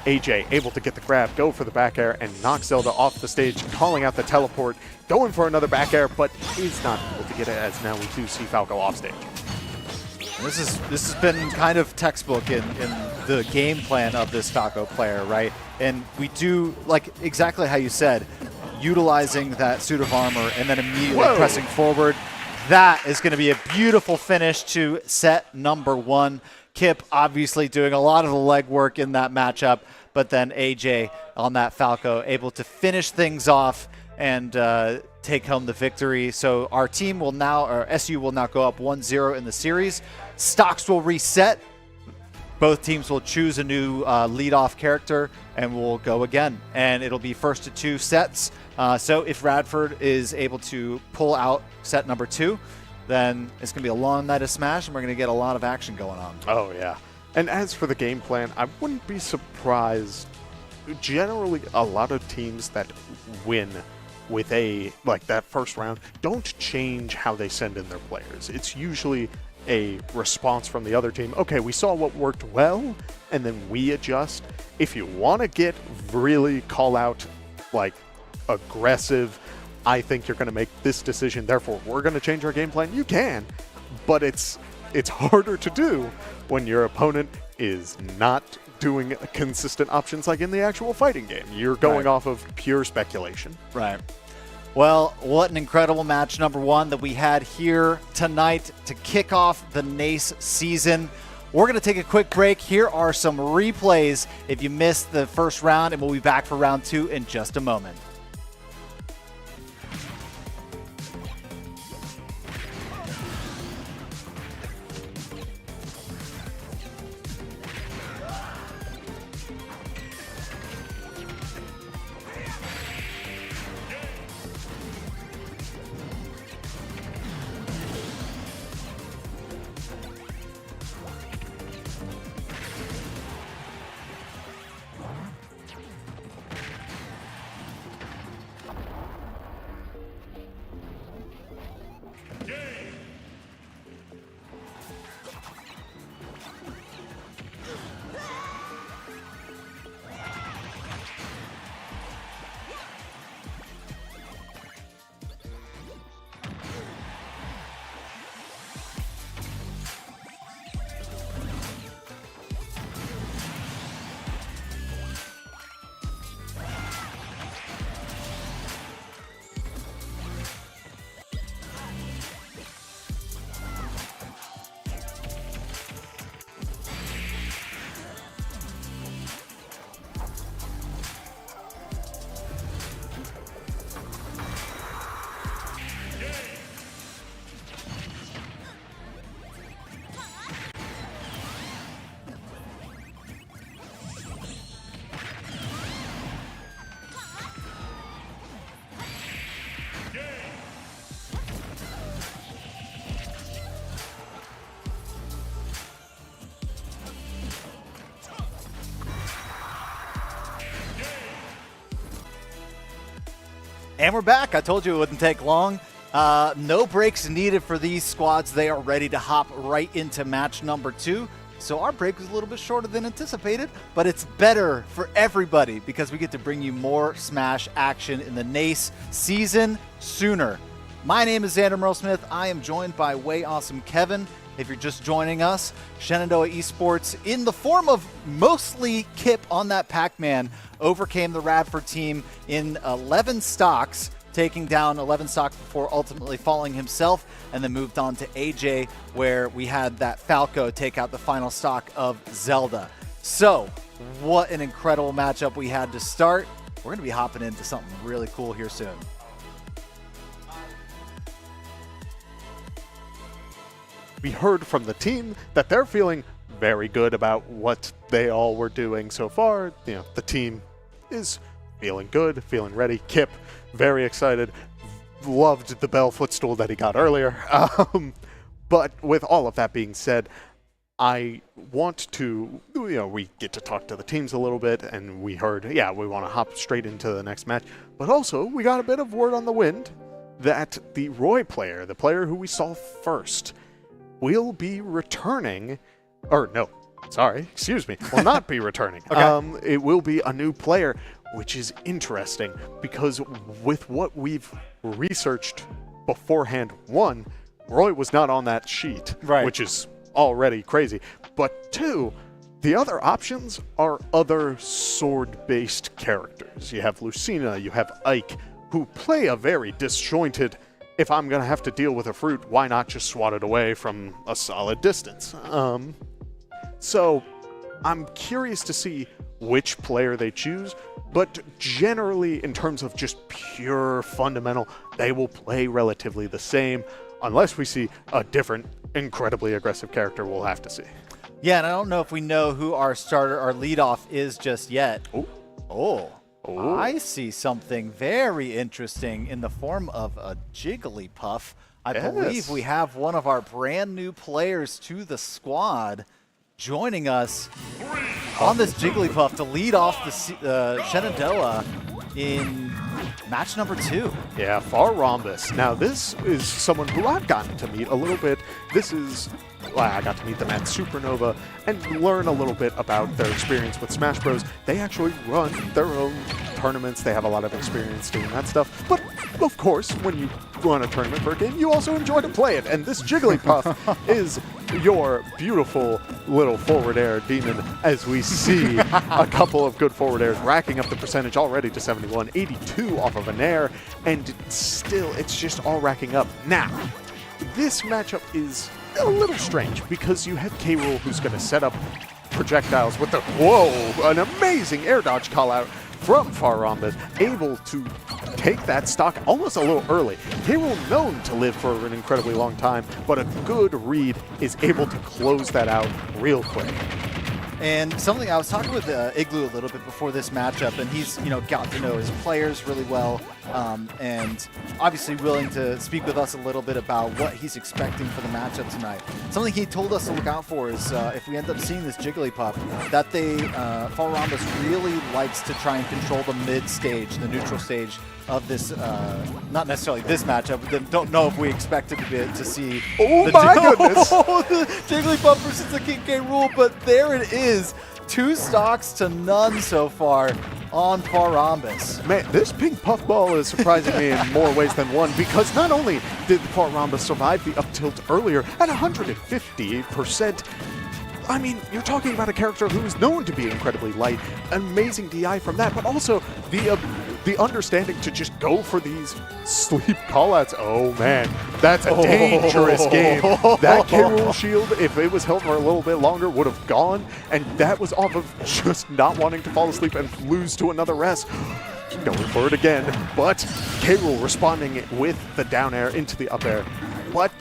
[SPEAKER 10] AyeJay able to get the grab, go for the back air, and knock Zelda off the stage, calling out the teleport, going for another back air, but is not able to get it, as now we do see Falco off stage.
[SPEAKER 9] This has been kind of textbook in the game plan of this Falco player, right? And we do, like exactly how you said, utilizing that suit of armor and then immediately pressing forward. That is going to be a beautiful finish to set number 1. Kipp obviously doing a lot of the legwork in that matchup, but then AyeJay on that Falco able to finish things off and take home the victory. So our team will now, or SU will now go up 1-0 in the series. Stocks will reset. Both teams will choose a new leadoff character and we'll go again. And it'll be first to 2 sets. So if Radford is able to pull out set number 2, then it's going to be a long night of Smash, and we're going to get a lot of action going on.
[SPEAKER 10] Oh, yeah. And as for the game plan, I wouldn't be surprised. Generally, a lot of teams that win with that first round don't change how they send in their players. It's usually a response from the other team. Okay, we saw what worked well, and then we adjust. If you want to get really call out, aggressive, I think you're going to make this decision, therefore we're going to change our game plan, you can, but it's harder to do when your opponent is not doing consistent options like in the actual fighting game. You're going off of pure speculation.
[SPEAKER 9] Right. Well, what an incredible match number 1 that we had here tonight to kick off the NACE season. We're going to take a quick break. Here are some replays if you missed the first round, and we'll be back for round 2 in just a moment. And we're back. I told you it wouldn't take long. No breaks needed for these squads. They are ready to hop right into match number 2. So our break was a little bit shorter than anticipated, but it's better for everybody because we get to bring you more Smash action in the NACE season sooner. My name is Xander Merle-Smith. I am joined by Way Awesome Kevin. If you're just joining us, Shenandoah Esports, in the form of mostly Kipp on that Pac-Man, overcame the Radford team in 11 stocks, taking down 11 stocks before ultimately falling himself, and then moved on to AyeJay, where we had that Falco take out the final stock of Zelda. So, what an incredible matchup we had to start. We're going to be hopping into something really cool here soon.
[SPEAKER 10] We heard from the team that they're feeling very good about what they all were doing so far. You know, the team is feeling good, feeling ready. Kipp, very excited. Loved the Bell footstool that he got earlier. But with all of that being said, I want to, we get to talk to the teams a little bit, and we heard, we want to hop straight into the next match. But also, we got a bit of word on the wind that the Roy player, the player who we saw first, will be returning, will not be returning.
[SPEAKER 9] Okay.
[SPEAKER 10] It will be a new player, which is interesting because with what we've researched beforehand, one, Roy was not on that sheet,
[SPEAKER 9] right,
[SPEAKER 10] which is already crazy. But two, the other options are other sword-based characters. You have Lucina, you have Ike, who play a very disjointed, if I'm going to have to deal with a fruit, why not just swat it away from a solid distance? So I'm curious to see which player they choose, but generally in terms of just pure fundamental, they will play relatively the same, unless we see a different, incredibly aggressive character we'll have to see.
[SPEAKER 9] Yeah, and I don't know if we know who our leadoff is just yet. Oh. I see something very interesting in the form of a Jigglypuff. I believe we have one of our brand new players to the squad joining us on this Jigglypuff to lead off the Shenandoah in match number 2.
[SPEAKER 10] Yeah, FarRhombus. Now, this is someone who I've gotten to meet a little bit. I got to meet them at Supernova and learn a little bit about their experience with Smash Bros. They actually run their own tournaments. They have a lot of experience doing that stuff. But, of course, when you run a tournament for a game, you also enjoy to play it. And this Jigglypuff is your beautiful little forward air demon, as we see a couple of good forward airs racking up the percentage already to 71, 82 off of an air, and still it's just all racking up. Now, this matchup is a little strange because you have K-Rool who's going to set up projectiles with an amazing air dodge call out from FarRhombus, able to take that stock almost a little early. K-Rool known to live for an incredibly long time, but a good read is able to close that out real quick.
[SPEAKER 9] And something I was talking with Igloo a little bit before this matchup, and he's got to know his players really well, and obviously willing to speak with us a little bit about what he's expecting for the matchup tonight. Something he told us to look out for is if we end up seeing this Jigglypuff, that FarRhombus really likes to try and control the mid stage, the neutral stage of this, not necessarily this matchup, but don't know if we expected to see
[SPEAKER 10] my goodness!
[SPEAKER 9] the Jigglypuff versus the King K-Rool, but there it is. 2 stocks to none so far on FarRhombus.
[SPEAKER 10] Man, this pink puffball is surprising me in more ways than one, because not only did FarRhombus survive the up tilt earlier at 150%, I mean, you're talking about a character who's known to be incredibly light, amazing DI from that, but also the understanding to just go for these sleep callouts. Oh man, that's a dangerous game. That K-Rool shield, if it was held for a little bit longer, would have gone, and that was off of just not wanting to fall asleep and lose to another rest. Going for it again, but K-Rool responding with the down air into the up air. But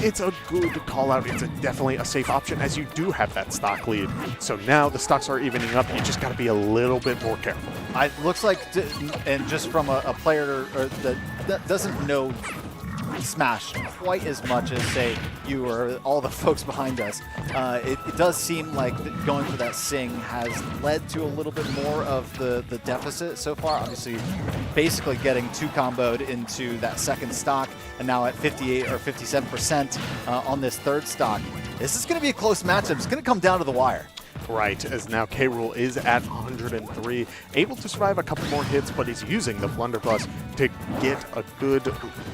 [SPEAKER 10] it's a good call out. It's definitely a safe option, as you do have that stock lead. So now the stocks are evening up. You just got to be a little bit more careful.
[SPEAKER 9] It looks like, and just from a player that doesn't know smash quite as much as, say, you or all the folks behind us. It does seem like going for that Sing has led to a little bit more of the deficit so far. Obviously, basically getting 2 comboed into that second stock, and now at 58 or 57% on this third stock. This is going to be a close matchup. It's going to come down to the wire.
[SPEAKER 10] Right, as now K-Rool is at 103, able to survive a couple more hits, but he's using the blunderbuss to get a good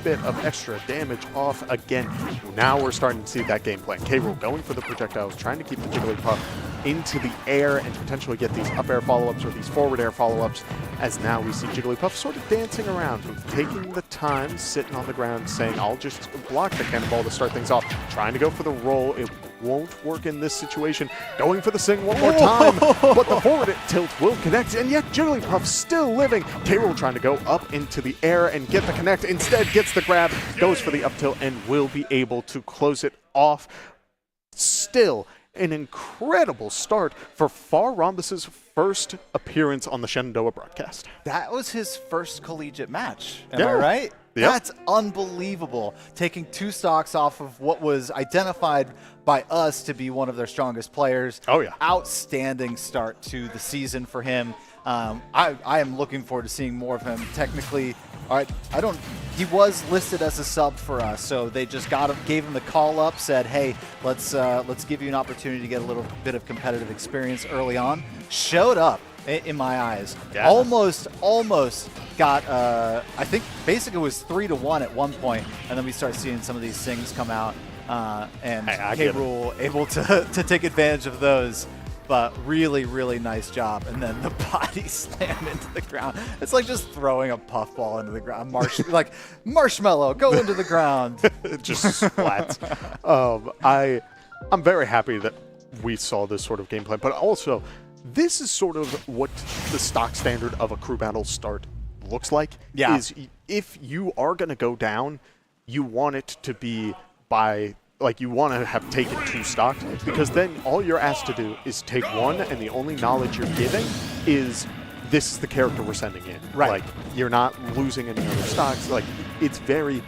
[SPEAKER 10] bit of extra damage off again. Now we're starting to see that game plan. K-Rool going for the projectiles, trying to keep the Jigglypuff into the air and potentially get these up air follow-ups or these forward air follow-ups, as now we see Jigglypuff sort of dancing around, taking the time, sitting on the ground, saying, I'll just block the cannonball to start things off, trying to go for the roll. It won't work in this situation. Going for the Sing one more time, but the forward tilt will connect, and yet Jigglypuff still living. K-Rool trying to go up into the air and get the connect. Instead, gets the grab, goes for the up tilt, and will be able to close it off. Still an incredible start for FarRhombus' first appearance on the Shenandoah broadcast.
[SPEAKER 9] That was his first collegiate match. Am
[SPEAKER 10] Yeah.
[SPEAKER 9] I right?
[SPEAKER 10] Yep.
[SPEAKER 9] That's unbelievable. Taking 2 stocks off of what was identified by us to be one of their strongest players.
[SPEAKER 10] Oh, yeah.
[SPEAKER 9] Outstanding start to the season for him. I am looking forward to seeing more of him. Technically, he was listed as a sub for us, so they just gave him the call up, said, hey, let's give you an opportunity to get a little bit of competitive experience early on. Showed up in my eyes.
[SPEAKER 10] Yeah.
[SPEAKER 9] Almost got, I think basically it was 3-1 at one point, and then we start seeing some of these things come out, and K-Rool able to take advantage of those. But really, really nice job. And then the body slam into the ground. It's like just throwing a puffball into the ground. Like marshmallow, go into the ground.
[SPEAKER 10] It just splats. I'm very happy that we saw this sort of gameplay, but also this is sort of what the stock standard of a crew battle start looks like.
[SPEAKER 9] Yeah.
[SPEAKER 10] Is if you are going to go down, you want it to be by, like, you want to have taken 2 stocks, because then all you're asked to do is take 1, and the only knowledge you're giving is this is the character we're sending in.
[SPEAKER 9] Right.
[SPEAKER 10] Like, you're not losing any other stocks. Like, it's very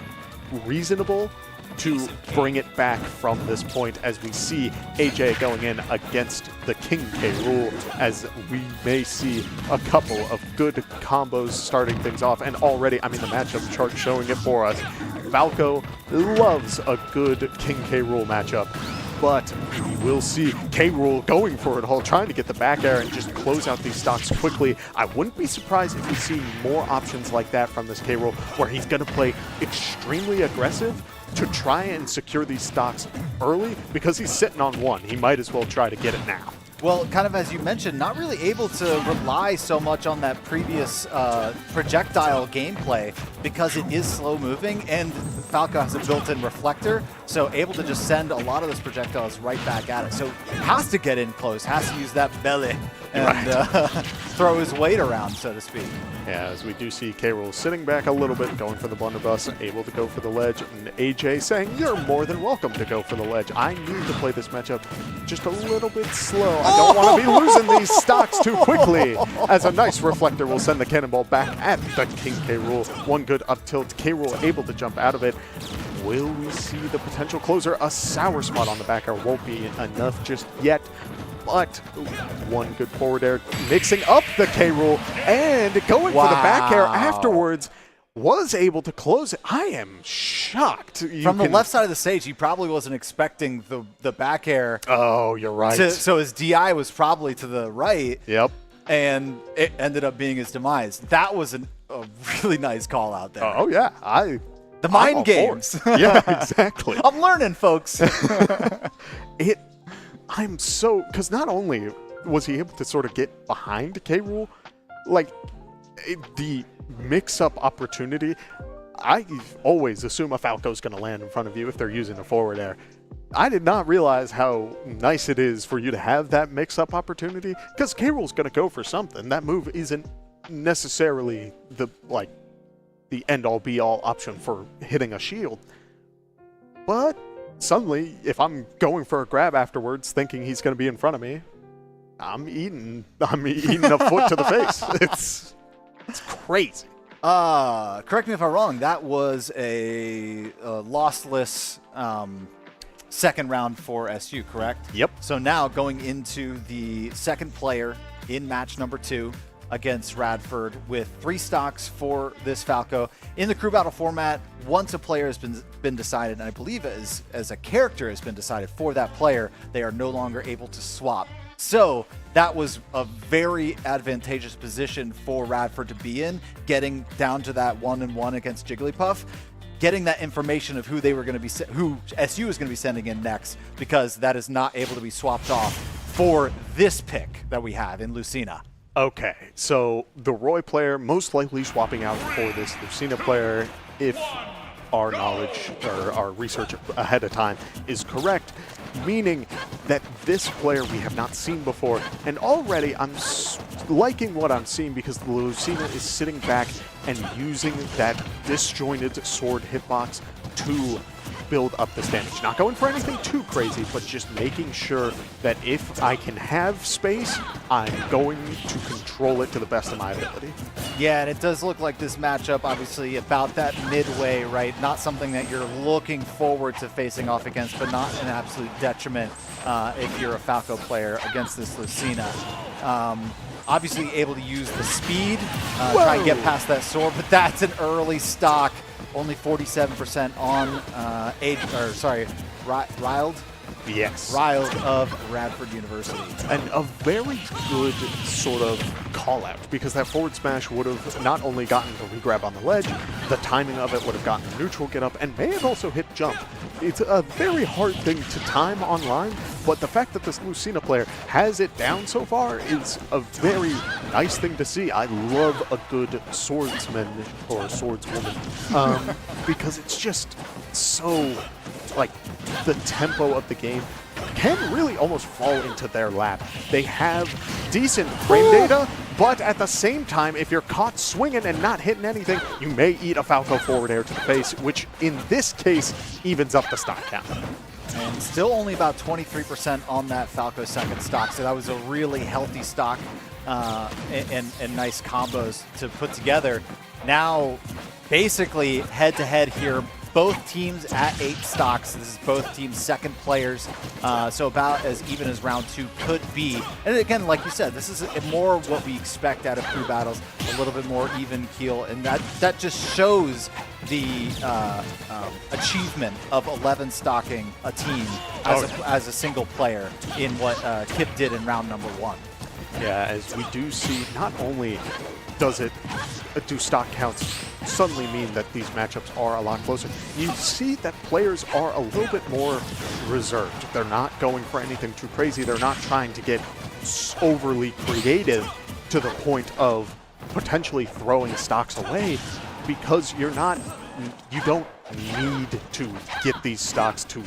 [SPEAKER 10] reasonable to bring it back from this point, as we see AyeJay going in against the King K-Rool, as we may see a couple of good combos starting things off. And already, I mean, the matchup chart showing it for us. Falco loves a good King K-Rool matchup, but we will see K-Rool going for it all, trying to get the back air and just close out these stocks quickly. I wouldn't be surprised if we see more options like that from this K-Rool, where he's going to play extremely aggressive to try and secure these stocks early, because he's sitting on 1. He might as well try to get it now.
[SPEAKER 9] Well, kind of as you mentioned, not really able to rely so much on that previous projectile gameplay, because it is slow moving, and Falco has a built-in reflector, so able to just send a lot of those projectiles right back at it. So has to get in close, has to use that belly and throw his weight around, so to speak.
[SPEAKER 10] Yeah, as we do see K-Rool sitting back a little bit, going for the blunderbuss, able to go for the ledge, and AyeJay saying, you're more than welcome to go for the ledge. I need to play this matchup just a little bit slow. I don't want to be losing these stocks too quickly, as a nice reflector will send the cannonball back at the King K-Rool. One good up tilt, K-Rool able to jump out of it. Will we see the potential closer? A sour spot on the back air won't be enough just yet, but one good forward air, mixing up the K-Rool and going for the back air afterwards. Was able to close it. I am shocked.
[SPEAKER 9] From the left side of the stage, he probably wasn't expecting the back air.
[SPEAKER 10] Oh, you're right.
[SPEAKER 9] So his DI was probably to the right.
[SPEAKER 10] Yep.
[SPEAKER 9] And it ended up being his demise. That was a really nice call out there.
[SPEAKER 10] Oh, yeah.
[SPEAKER 9] The mind games.
[SPEAKER 10] Yeah, exactly.
[SPEAKER 9] I'm learning, folks.
[SPEAKER 10] I'm so, because not only was he able to sort of get behind K-Rool, like the mix-up opportunity, I always assume a Falco's going to land in front of you if they're using a forward air. I did not realize how nice it is for you to have that mix-up opportunity, because K-Rool's going to go for something. That move isn't necessarily the end-all be-all option for hitting a shield. But suddenly, if I'm going for a grab afterwards, thinking he's going to be in front of me, I'm eating a foot to the face. It's crazy.
[SPEAKER 9] Correct me if I'm wrong. That was a lossless second round for SU, correct?
[SPEAKER 10] Yep.
[SPEAKER 9] So now going into the second player in match number 2 against Radford with 3 stocks for this Falco. In the crew battle format, once a player has been decided, and I believe as a character has been decided for that player, they are no longer able to swap. So that was a very advantageous position for Radford to be in, getting down to that 1-1 against Jigglypuff, getting that information of who they were going to be, who SU is going to be sending in next, because that is not able to be swapped off for this pick that we have in Lucina.
[SPEAKER 10] Okay, so the Roy player most likely swapping out for this Lucina player, if our knowledge or our research ahead of time is correct, meaning that this player we have not seen before. And already I'm liking what I'm seeing because the Lucina is sitting back and using that disjointed sword hitbox to build up this damage. Not going for anything too crazy, but just making sure that if I can have space, I'm going to control it to the best of my ability.
[SPEAKER 9] Yeah, and it does look like this matchup, obviously, about that midway, right? Not something that you're looking forward to facing off against, but not an absolute detriment if you're a Falco player against this Lucina. Obviously able to use the speed, try and get past that sword, but that's an early stock. Only 47% on Riled.
[SPEAKER 10] Yes.
[SPEAKER 9] Riled of Radford University.
[SPEAKER 10] And a very good sort of call-out, because that forward smash would have not only gotten the regrab on the ledge, the timing of it would have gotten the neutral get up, and may have also hit jump. It's a very hard thing to time online, but the fact that this Lucina player has it down so far is a very nice thing to see. I love a good swordsman or swordswoman because it's just so, like, the tempo of the game can really almost fall into their lap. They have decent frame data, but at the same time, if you're caught swinging and not hitting anything, you may eat a Falco forward air to the face, which in this case evens up the stock count.
[SPEAKER 9] And still only about 23% on that Falco second stock, so that was a really healthy stock and nice combos to put together. Now, basically head-to-head here, both teams at 8 stocks. This is both teams' second players, so about as even as round 2 could be. And again, like you said, this is more what we expect out of crew battles, a little bit more even keel, and that just shows the achievement of 11 stocking a team as a single player in what Kipp did in round number 1.
[SPEAKER 10] Yeah, as we do see, not only do stock counts suddenly mean that these matchups are a lot closer, you see that players are a little bit more reserved. They're not going for anything too crazy. They're not trying to get overly creative to the point of potentially throwing stocks away, because you don't need to get these stocks to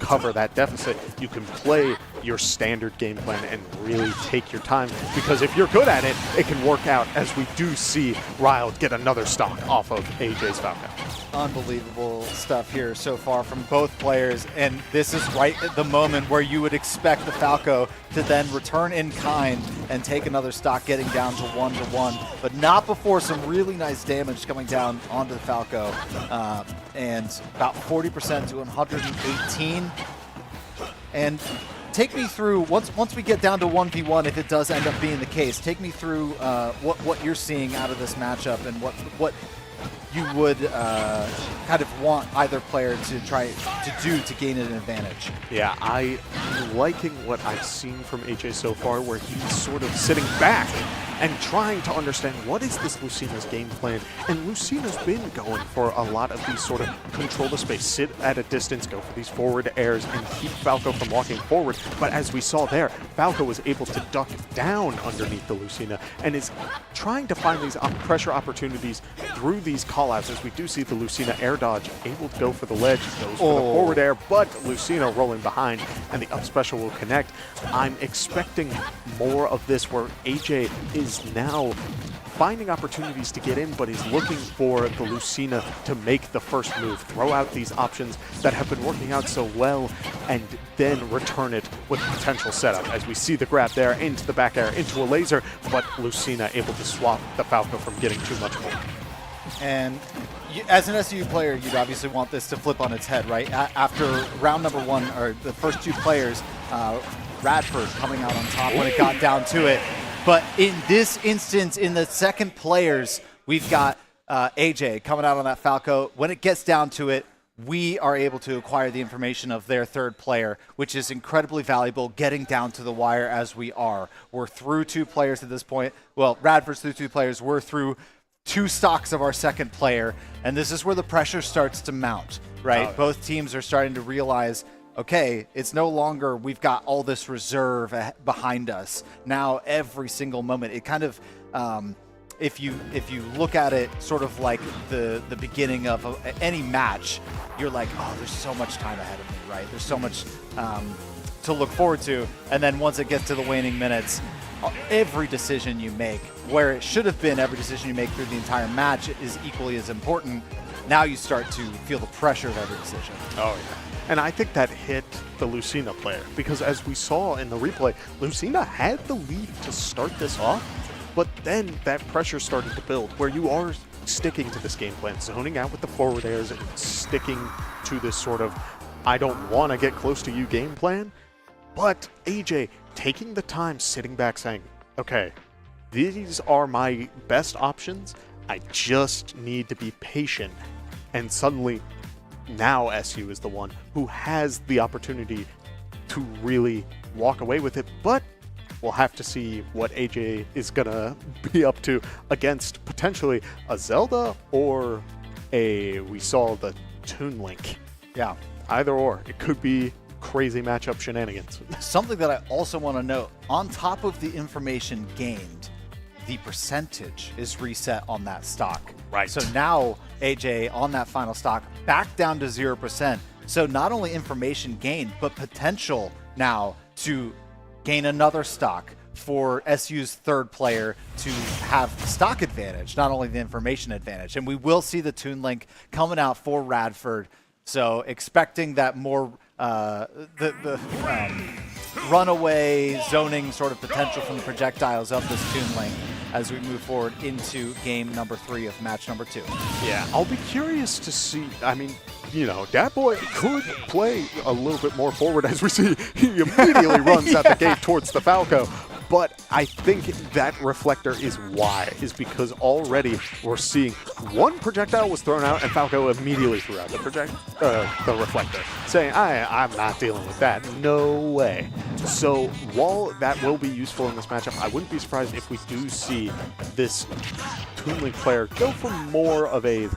[SPEAKER 10] cover that deficit. You can play your standard game plan and really take your time, because if you're good at it, it can work out, as we do see Riled get another stock off of AyeJay's Falco.
[SPEAKER 9] Unbelievable stuff here so far from both players, and this is right at the moment where you would expect the Falco to then return in kind and take another stock, getting down to 1-1, but not before some really nice damage coming down onto the Falco, and about 40% to 118. And take me through, once we get down to 1v1, if it does end up being the case, take me through what you're seeing out of this matchup and what you would kind of want either player to try to do to gain an advantage.
[SPEAKER 10] Yeah, I'm liking what I've seen from AyeJay so far, where he's sort of sitting back and trying to understand what is this Lucina's game plan. And Lucina's been going for a lot of these sort of control the space, sit at a distance, go for these forward airs, and keep Falco from walking forward. But as we saw there, Falco was able to duck down underneath the Lucina and is trying to find these pressure opportunities through these callouts, as we do see the Lucina air dodge able to go for the ledge, goes for the forward air, but Lucina rolling behind, and the up special will connect. I'm expecting more of this, where AyeJay is now finding opportunities to get in, but he's looking for the Lucina to make the first move, throw out these options that have been working out so well, and then return it with potential setup. As we see the grab there into the back air, into a laser, but Lucina able to swap the Falco from getting too much more.
[SPEAKER 9] And as an SU player, you'd obviously want this to flip on its head, right? After round number 1, or the first 2 players, Radford coming out on top when it got down to it. But in this instance, in the second players, we've got AyeJay coming out on that Falco. When it gets down to it, we are able to acquire the information of their third player, which is incredibly valuable, getting down to the wire as we are. We're through 2 players at this point. Well, Radford's through 2 players. We're through 2 stocks of our second player, and this is where the pressure starts to mount, right?
[SPEAKER 10] Oh.
[SPEAKER 9] Both teams are starting to realize, okay, it's no longer we've got all this reserve behind us. Now every single moment, it kind of, if you look at it sort of like the beginning of any match, you're like, oh, there's so much time ahead of me, right? There's so much to look forward to. And then once it gets to the waning minutes, every decision you make, where it should have been every decision you make through the entire match, is equally as important. Now you start to feel the pressure of every decision.
[SPEAKER 10] Oh, yeah. And I think that hit the Lucina player, because as we saw in the replay, Lucina had the lead to start this off, but then that pressure started to build, where you are sticking to this game plan, zoning out with the forward airs and sticking to this sort of I don't want to get close to you game plan. But AyeJay taking the time, sitting back saying, okay, these are my best options. I just need to be patient. And suddenly, now SU is the one who has the opportunity to really walk away with it. But we'll have to see what AyeJay is going to be up to against potentially a Zelda or we saw the Toon Link.
[SPEAKER 9] Yeah.
[SPEAKER 10] Either or. It could be crazy matchup shenanigans.
[SPEAKER 9] Something that I also want to note, on top of the information gained, the percentage is reset on that stock.
[SPEAKER 10] Right.
[SPEAKER 9] So now AyeJay on that final stock back down to 0%. So not only information gained, but potential now to gain another stock for SU's third player to have the stock advantage, not only the information advantage. And we will see the Toon Link coming out for Radford. So expecting that more runaway zoning sort of potential from the projectiles of this Toon Link as we move forward into game number 3 of match number 2.
[SPEAKER 10] Yeah, I'll be curious to see. I mean, you know, Dat Boy could play a little bit more forward, as we see he immediately runs out the gate towards the Falco. But I think that reflector is why, is because already we're seeing one projectile was thrown out and Falco immediately threw out the reflector, saying, I'm not dealing with that. No way. So while that will be useful in this matchup, I wouldn't be surprised if we do see this Toon Link player go for more of a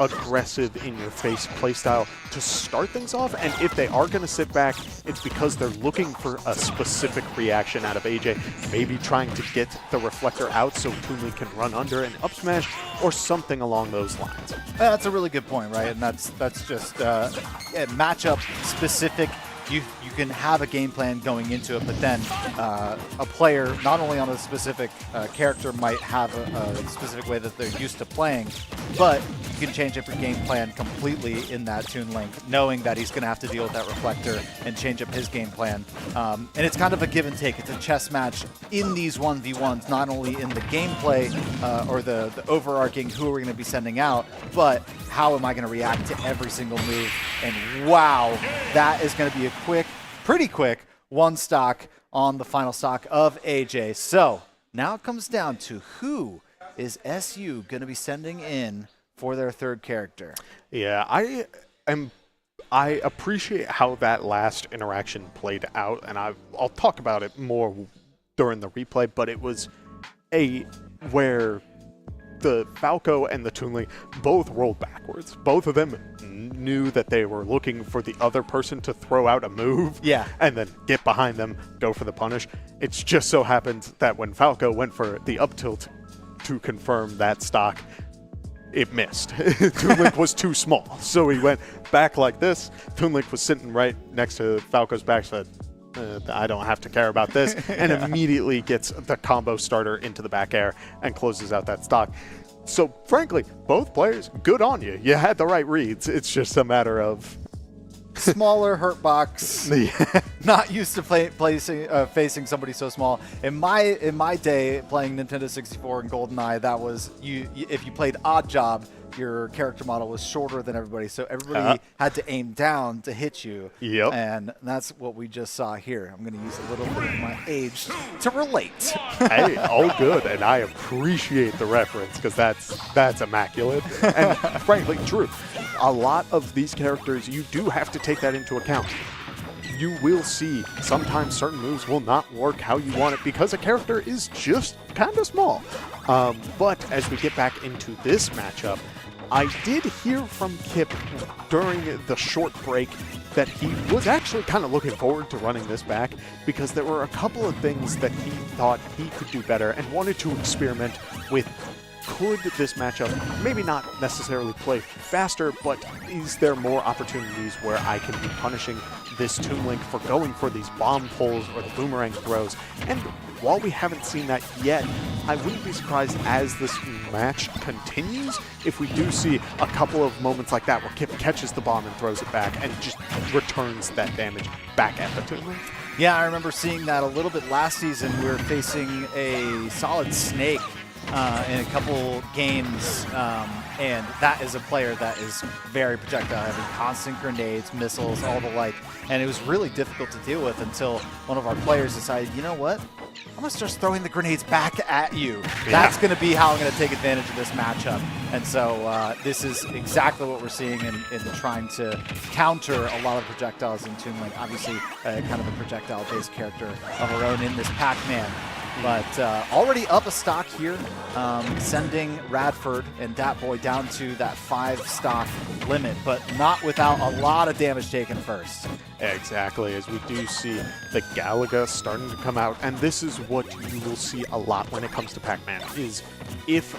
[SPEAKER 10] aggressive in-your-face playstyle to start things off, and if they are going to sit back, it's because they're looking for a specific reaction out of AyeJay, maybe trying to get the reflector out so Toon Link can run under and up smash, or something along those lines.
[SPEAKER 9] That's a really good point, right? And that's just matchup specific. You can have a game plan going into it, but then a player, not only on a specific character, might have a specific way that they're used to playing, but you can change up your game plan completely in that Toon Link, knowing that he's going to have to deal with that reflector and change up his game plan. And it's kind of a give and take. It's a chess match in these 1v1s, not only in the gameplay or the overarching who are we going to be sending out, but how am I going to react to every single move? And wow, that is going to be a pretty quick one stock on the final stock of AyeJay. So now it comes down to who is SU going to be sending in for their third character.
[SPEAKER 10] Yeah, I appreciate how that last interaction played out, and I'll talk about it more during the replay, but it was where the Falco and the Toon Link both rolled backwards. Both of them knew that they were looking for the other person to throw out a move, and then get behind them, go for the punish. It's just so happens that when Falco went for the up tilt to confirm that stock, it missed. Toon Link was too small, so he went back like this. Toon Link was sitting right next to Falco's back, said, I don't have to care about this, and immediately gets the combo starter into the back air and closes out that stock. So frankly, both players, good on you. You had the right reads. It's just a matter of
[SPEAKER 9] smaller hurt box. not used to facing somebody so small. In my day playing Nintendo 64 and GoldenEye, that was if you played Odd Job, your character model was shorter than everybody, so everybody had to aim down to hit you.
[SPEAKER 10] Yep.
[SPEAKER 9] And that's what we just saw here. I'm going to use a little bit of my age to relate.
[SPEAKER 10] Hey, all good, and I appreciate the reference because that's immaculate and frankly true. A lot of these characters, you do have to take that into account. You will see sometimes certain moves will not work how you want it because a character is just kind of small. But as we get back into this matchup, I did hear from Kipp during the short break that he was actually kind of looking forward to running this back because there were a couple of things that he thought he could do better and wanted to experiment with. Could this matchup maybe not necessarily play faster, but is there more opportunities where I can be punishing this Toon Link for going for these bomb pulls or the boomerang throws? And while we haven't seen that yet, I wouldn't be surprised as this match continues if we do see a couple of moments like that where Kipp catches the bomb and throws it back and just returns that damage back at the Toon Link.
[SPEAKER 9] Yeah, I remember seeing that a little bit last season. We were facing a solid Snake in a couple games, and that is a player that is very projectile heavy, constant grenades, missiles, all the like, and it was really difficult to deal with until one of our players decided, you know what, I'm going to start throwing the grenades back at you. Yeah. That's going to be how I'm going to take advantage of this matchup. And so this is exactly what we're seeing in trying to counter a lot of projectiles in Toon Link. Obviously, kind of a projectile-based character of our own in this Pac-Man. But already up a stock here, sending Radford and Dat Boy down to that 5 stock limit, but not without a lot of damage taken first.
[SPEAKER 10] Exactly, as we do see the Galaga starting to come out, and this is what you will see a lot when it comes to Pac-Man, is if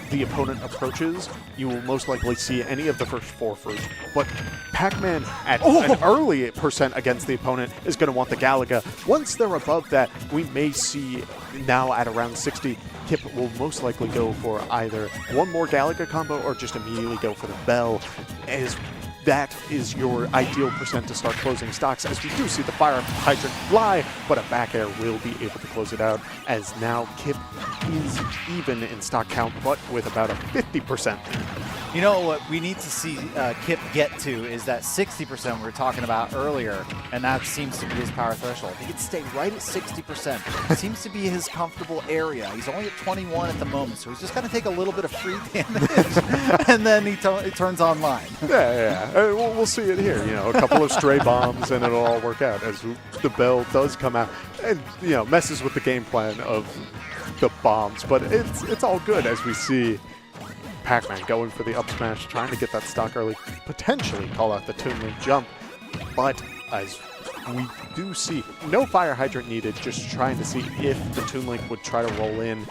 [SPEAKER 10] the opponent approaches, you will most likely see any of the first 4 fruits, but Pac-Man at an early percent against the opponent is going to want the Galaga. Once they're above that, we may see now at around 60, Kipp will most likely go for either one more Galaga combo or just immediately go for the Bell, as that is your ideal percent to start closing stocks, as we do see the fire hydrant fly, but a back air will be able to close it out, as now Kipp is even in stock count, but with about a 50%.
[SPEAKER 9] You know what we need to see Kipp get to is that 60% we were talking about earlier, and that seems to be his power threshold. He could stay right at 60%. It seems to be his comfortable area. He's only at 21 at the moment, so he's just got to take a little bit of free damage, and then he turns online.
[SPEAKER 10] Yeah. We'll see it here. You know, a couple of stray bombs, and it'll all work out as the Bell does come out, and messes with the game plan of the bombs. But it's all good as we see Pac-Man going for the up smash, trying to get that stock early, potentially call out the Toon Link jump. But as we do see, no fire hydrant needed, just trying to see if the Toon Link would try to roll in.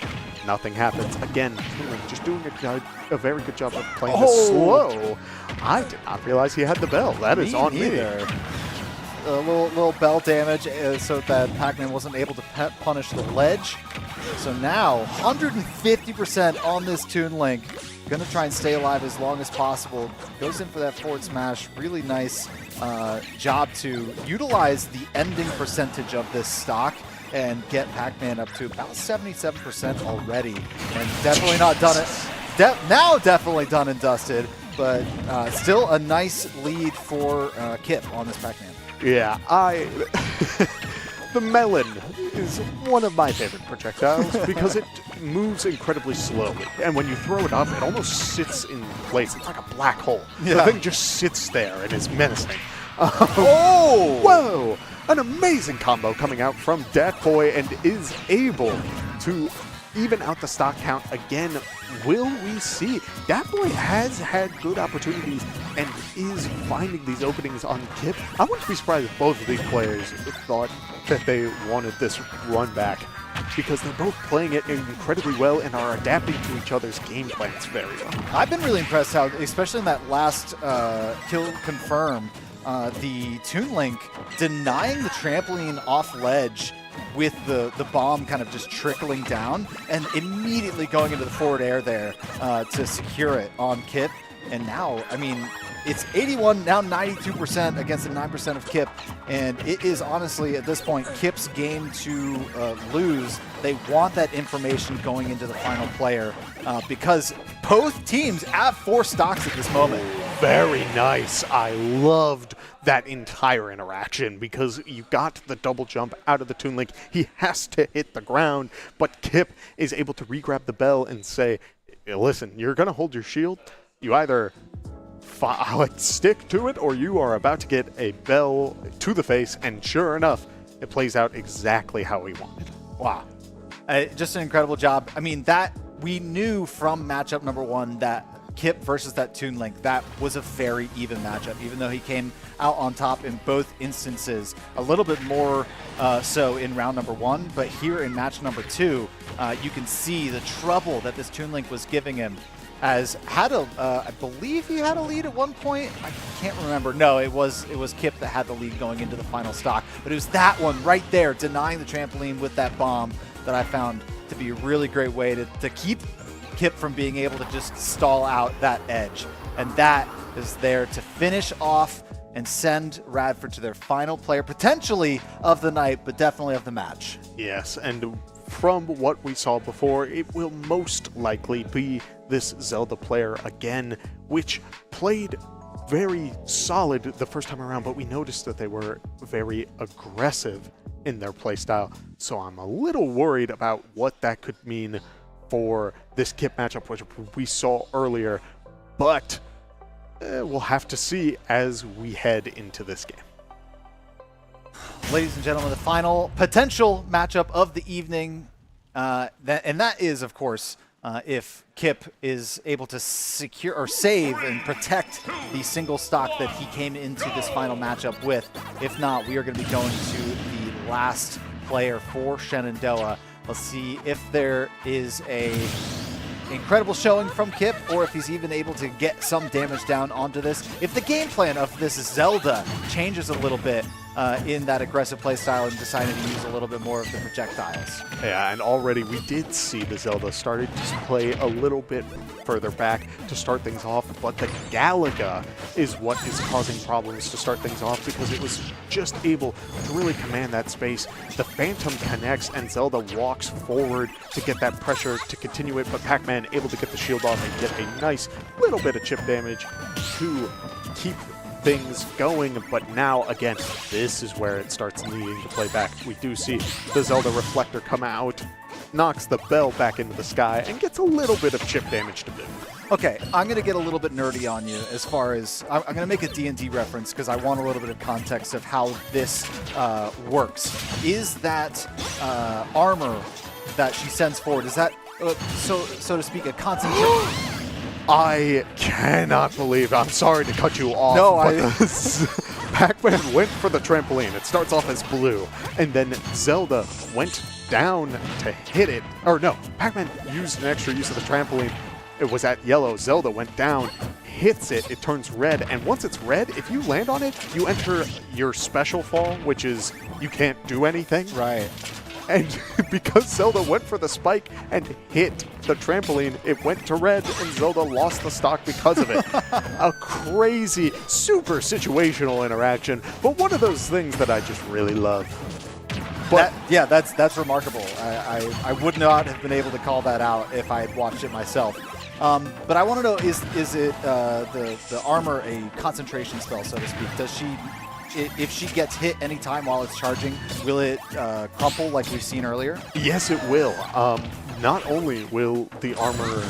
[SPEAKER 10] Nothing happens. Again, Toon Link just doing a very good job of playing this slow. I did not realize he had the Bell. That is on me.
[SPEAKER 9] A little Bell damage so that Pac-Man wasn't able to punish the ledge. So now 150% on this Toon Link. Going to try and stay alive as long as possible. Goes in for that forward smash. Really nice job to utilize the ending percentage of this stock and get Pac-Man up to about 77% already. And definitely not done it. Now definitely done and dusted, but still a nice lead for Kipp on this Pac-Man.
[SPEAKER 10] Yeah, the melon is one of my favorite projectiles because it moves incredibly slowly. And when you throw it up, it almost sits in place. It's like a black hole. Yeah. The thing just sits there and is menacing. Whoa! An amazing combo coming out from Dat Boy, and is able to even out the stock count again. Will we see? Dat Boy has had good opportunities and is finding these openings on Kipp. I wouldn't be surprised if both of these players thought that they wanted this run back, because they're both playing it incredibly well and are adapting to each other's game plans very well.
[SPEAKER 9] I've been really impressed how, especially in that last kill confirm, the Toon Link denying the trampoline off ledge with the bomb kind of just trickling down and immediately going into the forward air there to secure it on Kipp. And now, I mean, it's 81, now 92% against the 9% of Kipp. And it is honestly, at this point, Kipp's game to lose. They want that information going into the final player because both teams have 4 stocks at this moment.
[SPEAKER 10] Very nice. I loved that entire interaction because you got the double jump out of the Toon Link. He has to hit the ground, but Kipp is able to re-grab the bell and say, listen, you're going to hold your shield. You either stick to it or you are about to get a bell to the face, and sure enough, it plays out exactly how he wanted.
[SPEAKER 9] Wow. Just an incredible job. I mean, that we knew from matchup number 1 that Kipp versus that Toon Link, that was a very even matchup, even though he came out on top in both instances. A little bit more so in round number 1, but here in match number 2, you can see the trouble that this Toon Link was giving him. As had a, I believe he had a lead at one point. I can't remember. No, it was Kipp that had the lead going into the final stock. But it was that one right there, denying the trampoline with that bomb, that I found to be a really great way to keep Kipp from being able to just stall out that edge. And that is there to finish off and send Radford to their final player, potentially of the night, but definitely of the match.
[SPEAKER 10] Yes, and from what we saw before, it will most likely be this Zelda player again, which played very solid the first time around, but we noticed that they were very aggressive in their playstyle. So I'm a little worried about what that could mean for this Kipp matchup, which we saw earlier, but we'll have to see as we head into this game.
[SPEAKER 9] Ladies and gentlemen, the final potential matchup of the evening, and that is, of course, if Kipp is able to secure or save and protect the single stock that he came into this final matchup with. If not, we are going to be going to the last player for Shenandoah. Let's see if there is a incredible showing from Kipp, or if he's even able to get some damage down onto this. If the game plan of this Zelda changes a little bit in that aggressive play style and decided to use a little bit more of the projectiles.
[SPEAKER 10] Yeah, and already we did see the Zelda started to play a little bit further back to start things off, but the Galaga is what is causing problems to start things off because it was just able to really command that space. The Phantom connects and Zelda walks forward to get that pressure to continue it, but Pac-Man able to get the shield off and get a nice little bit of chip damage to keep things going. But now again, this is where it starts needing to play back. We do see the Zelda reflector come out, knocks the bell back into the sky, and gets a little bit of chip damage to boot.
[SPEAKER 9] Okay, I'm going to get a little bit nerdy on you as far as I'm going to make a D&D reference because I want a little bit of context of how this works. Is that armor that she sends forward, is that so to speak a concentration?
[SPEAKER 10] I cannot believe, I'm sorry to cut you off,
[SPEAKER 9] no,
[SPEAKER 10] but Pac-Man went for the trampoline. It starts off as blue, and then Zelda went down to hit it. Or no, Pac-Man used an extra use of the trampoline. It was at yellow. Zelda went down, hits it, it turns red, and once it's red, if you land on it, you enter your special fall, which is you can't do anything.
[SPEAKER 9] Right.
[SPEAKER 10] And because Zelda went for the spike and hit the trampoline, it went to red, and Zelda lost the stock because of it. A crazy, super situational interaction, but one of those things that I just really love. But
[SPEAKER 9] yeah, that's remarkable. I would not have been able to call that out if I had watched it myself. But I want to know, is it the armor a concentration spell, so to speak? Does she, if she gets hit anytime while it's charging, will it crumple like we've seen earlier?
[SPEAKER 10] Yes, it will. Not only will the armor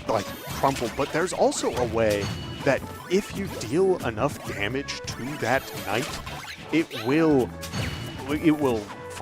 [SPEAKER 10] like crumple, but there's also a way that if you deal enough damage to that knight, it will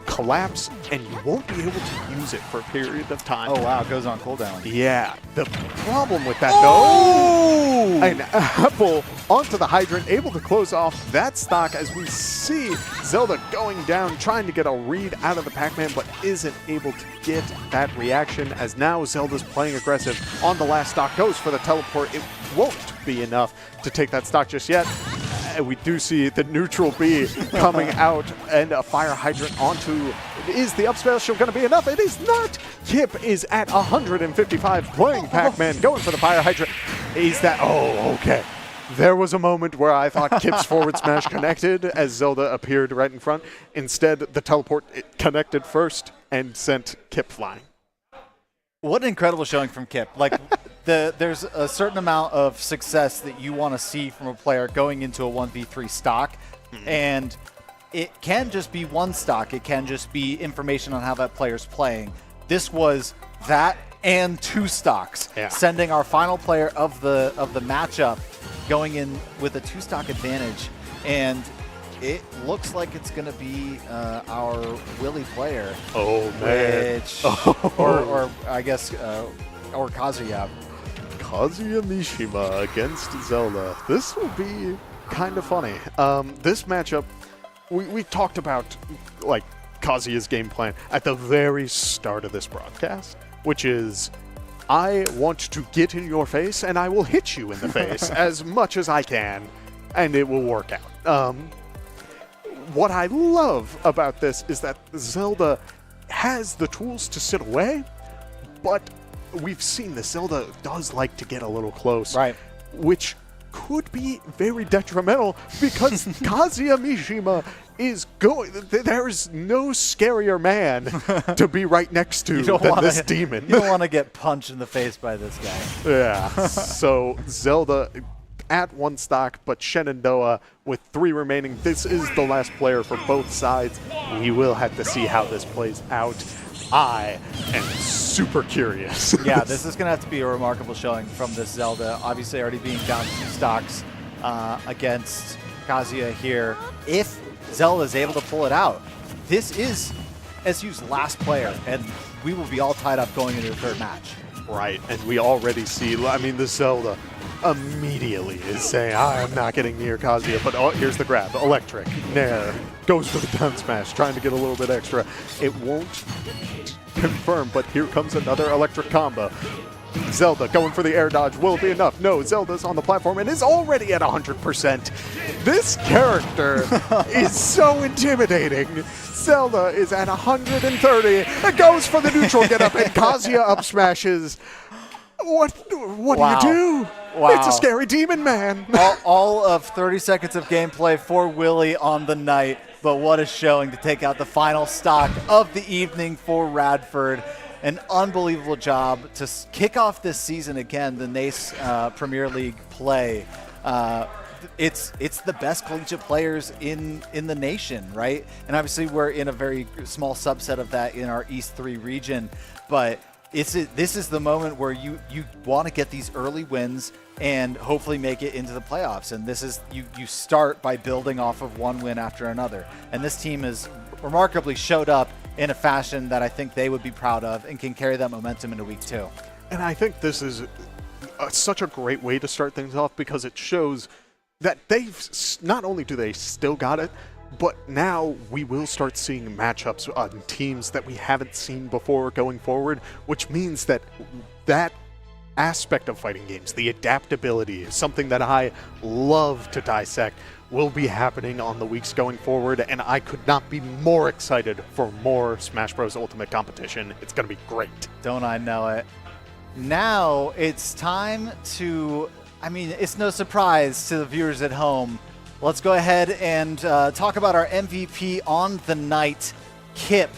[SPEAKER 10] collapse and you won't be able to use it for a period of time.
[SPEAKER 9] Oh wow, it goes on cooldown.
[SPEAKER 10] Yeah. The problem with that though, an apple onto the hydrant, able to close off that stock as we see Zelda going down, trying to get a read out of the Pac-Man, but isn't able to get that reaction as now Zelda's playing aggressive on the last stock, goes for the teleport. It won't be enough to take that stock just yet. We do see the neutral B coming out and a fire hydrant onto. Is the up special going to be enough? It is not. Kipp is at 155 playing Pac-Man, going for the fire hydrant. Is that? Oh, okay. There was a moment where I thought Kipp's forward smash connected as Zelda appeared right in front. Instead, the teleport connected first and sent Kipp flying.
[SPEAKER 9] What an incredible showing from Kipp. Like, there's a certain amount of success that you want to see from a player going into a 1v3 stock, and it can just be one stock. It can just be information on how that player's playing. This was that and 2 stocks, sending our final player of the matchup going in with a 2-stock advantage, and it looks like it's going to be our Willy player.
[SPEAKER 10] Oh, man.
[SPEAKER 9] Which, or I guess, or Kazuya.
[SPEAKER 10] Kazuya Mishima against Zelda. This will be kind of funny. This matchup, we talked about like Kazuya's game plan at the very start of this broadcast, which is, I want to get in your face and I will hit you in the face as much as I can, and it will work out. What I love about this is that Zelda has the tools to sit away, but we've seen that Zelda does like to get a little close,
[SPEAKER 9] right?
[SPEAKER 10] Which could be very detrimental because Kazuya Mishima is going. There's no scarier man to be right next to than this demon.
[SPEAKER 9] You don't want to get punched in the face by this guy.
[SPEAKER 10] Yeah. So Zelda at 1 stock, but Shenandoah with 3 remaining. This is the last player for both sides. We will have to see how this plays out. I am super curious.
[SPEAKER 9] Yeah, this is going to have to be a remarkable showing from this Zelda. Obviously already being down 2 stocks against Kazuya here. If Zelda is able to pull it out, this is SU's last player, and we will be all tied up going into the 3rd match.
[SPEAKER 10] Right, and we already see, I mean, the Zelda immediately is saying, I'm not getting near Kazuya, but oh, here's the grab. Electric, Nair, goes for the down smash, trying to get a little bit extra. It won't confirm, but here comes another electric combo. Zelda going for the air dodge. Will it be enough? No, Zelda's on the platform and is already at 100%. This character is so intimidating. Zelda is at 130. It goes for the neutral get up and Kazuya up smashes. What do you do?
[SPEAKER 9] Wow.
[SPEAKER 10] It's a scary demon, man.
[SPEAKER 9] all of 30 seconds of gameplay for Willy on the night, but what a showing to take out the final stock of the evening for Radford. An unbelievable job to kick off this season again, the NACE Premier League play. It's the best collegiate players in the nation, right? And obviously we're in a very small subset of that in our East 3 region, but this is the moment where you want to get these early wins and hopefully make it into the playoffs. And this is you start by building off of one win after another. And this team has remarkably showed up in a fashion that I think they would be proud of and can carry that momentum into week 2.
[SPEAKER 10] And I think this is such a great way to start things off because it shows that they've not only do they still got it, but now we will start seeing matchups on teams that we haven't seen before going forward, which means that that aspect of fighting games, the adaptability, is something that I love to dissect, will be happening on the weeks going forward, and I could not be more excited for more Smash Bros. Ultimate competition. It's going to be great.
[SPEAKER 9] Don't I know it? Now it's time to, I mean, it's no surprise to the viewers at home. Let's go ahead and talk about our MVP on the night, Kipp.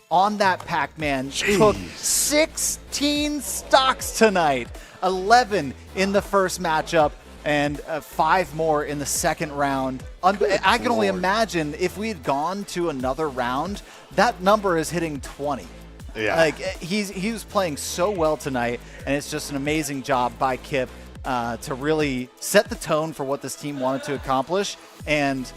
[SPEAKER 9] On that Pac-Man, took 16 stocks tonight, 11 in the first matchup, and 5 more in the second round. I can only imagine if we had gone to another round, that number is hitting 20.
[SPEAKER 10] Yeah.
[SPEAKER 9] Like he was playing so well tonight, and it's just an amazing job by Kipp to really set the tone for what this team wanted to accomplish, and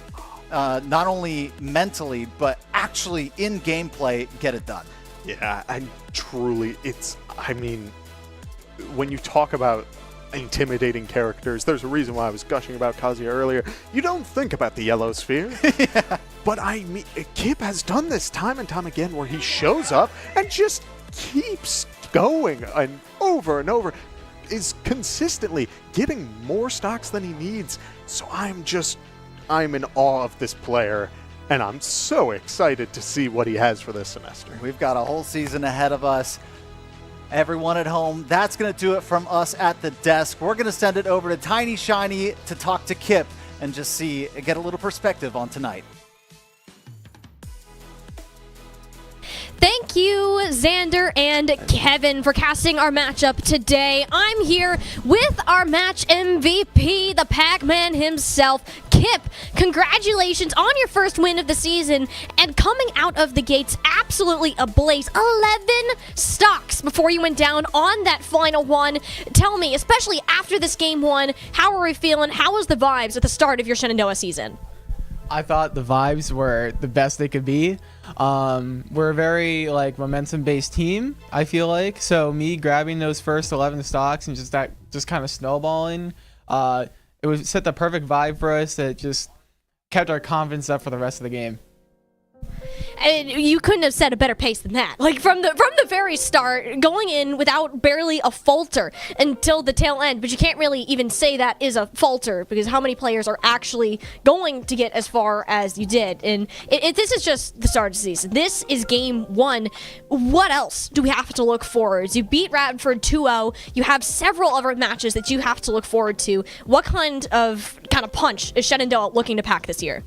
[SPEAKER 9] not only mentally but actually in gameplay get it done.
[SPEAKER 10] Yeah, and truly, I mean, when you talk about intimidating characters, there's a reason why I was gushing about Kazuya earlier. You don't think about the yellow sphere.
[SPEAKER 9] Yeah.
[SPEAKER 10] But I mean, Kipp has done this time and time again where he shows up and just keeps going and over, is consistently getting more stocks than he needs. So I'm in awe of this player, and I'm so excited to see what he has for this semester.
[SPEAKER 9] We've got a whole season ahead of us. Everyone at home, that's going to do it from us at the desk. We're going to send it over to Tiny Shiny to talk to Kipp and just get a little perspective on tonight.
[SPEAKER 3] Thank you, Xander and Kevin, for casting our matchup today. I'm here with our match MVP, the Pac-Man himself, Kipp. Congratulations on your first win of the season and coming out of the gates absolutely ablaze. 11 stocks before you went down on that final one. Tell me, especially after this game one, how are we feeling? How was the vibes at the start of your Shenandoah season?
[SPEAKER 11] I thought the vibes were the best they could be. We're a very momentum-based team, I feel like. So me grabbing those first 11 stocks and just kind of snowballing, it was set the perfect vibe for us that just kept our confidence up for the rest of the game.
[SPEAKER 3] And you couldn't have set a better pace than that. Like from the very start, going in without barely a falter until the tail end. But you can't really even say that is a falter because how many players are actually going to get as far as you did? And this is just the start of the season. This is game one. What else do we have to look forward to? You beat Radford 2-0. You have several other matches that you have to look forward to. What kind of punch is Shenandoah looking to pack this year?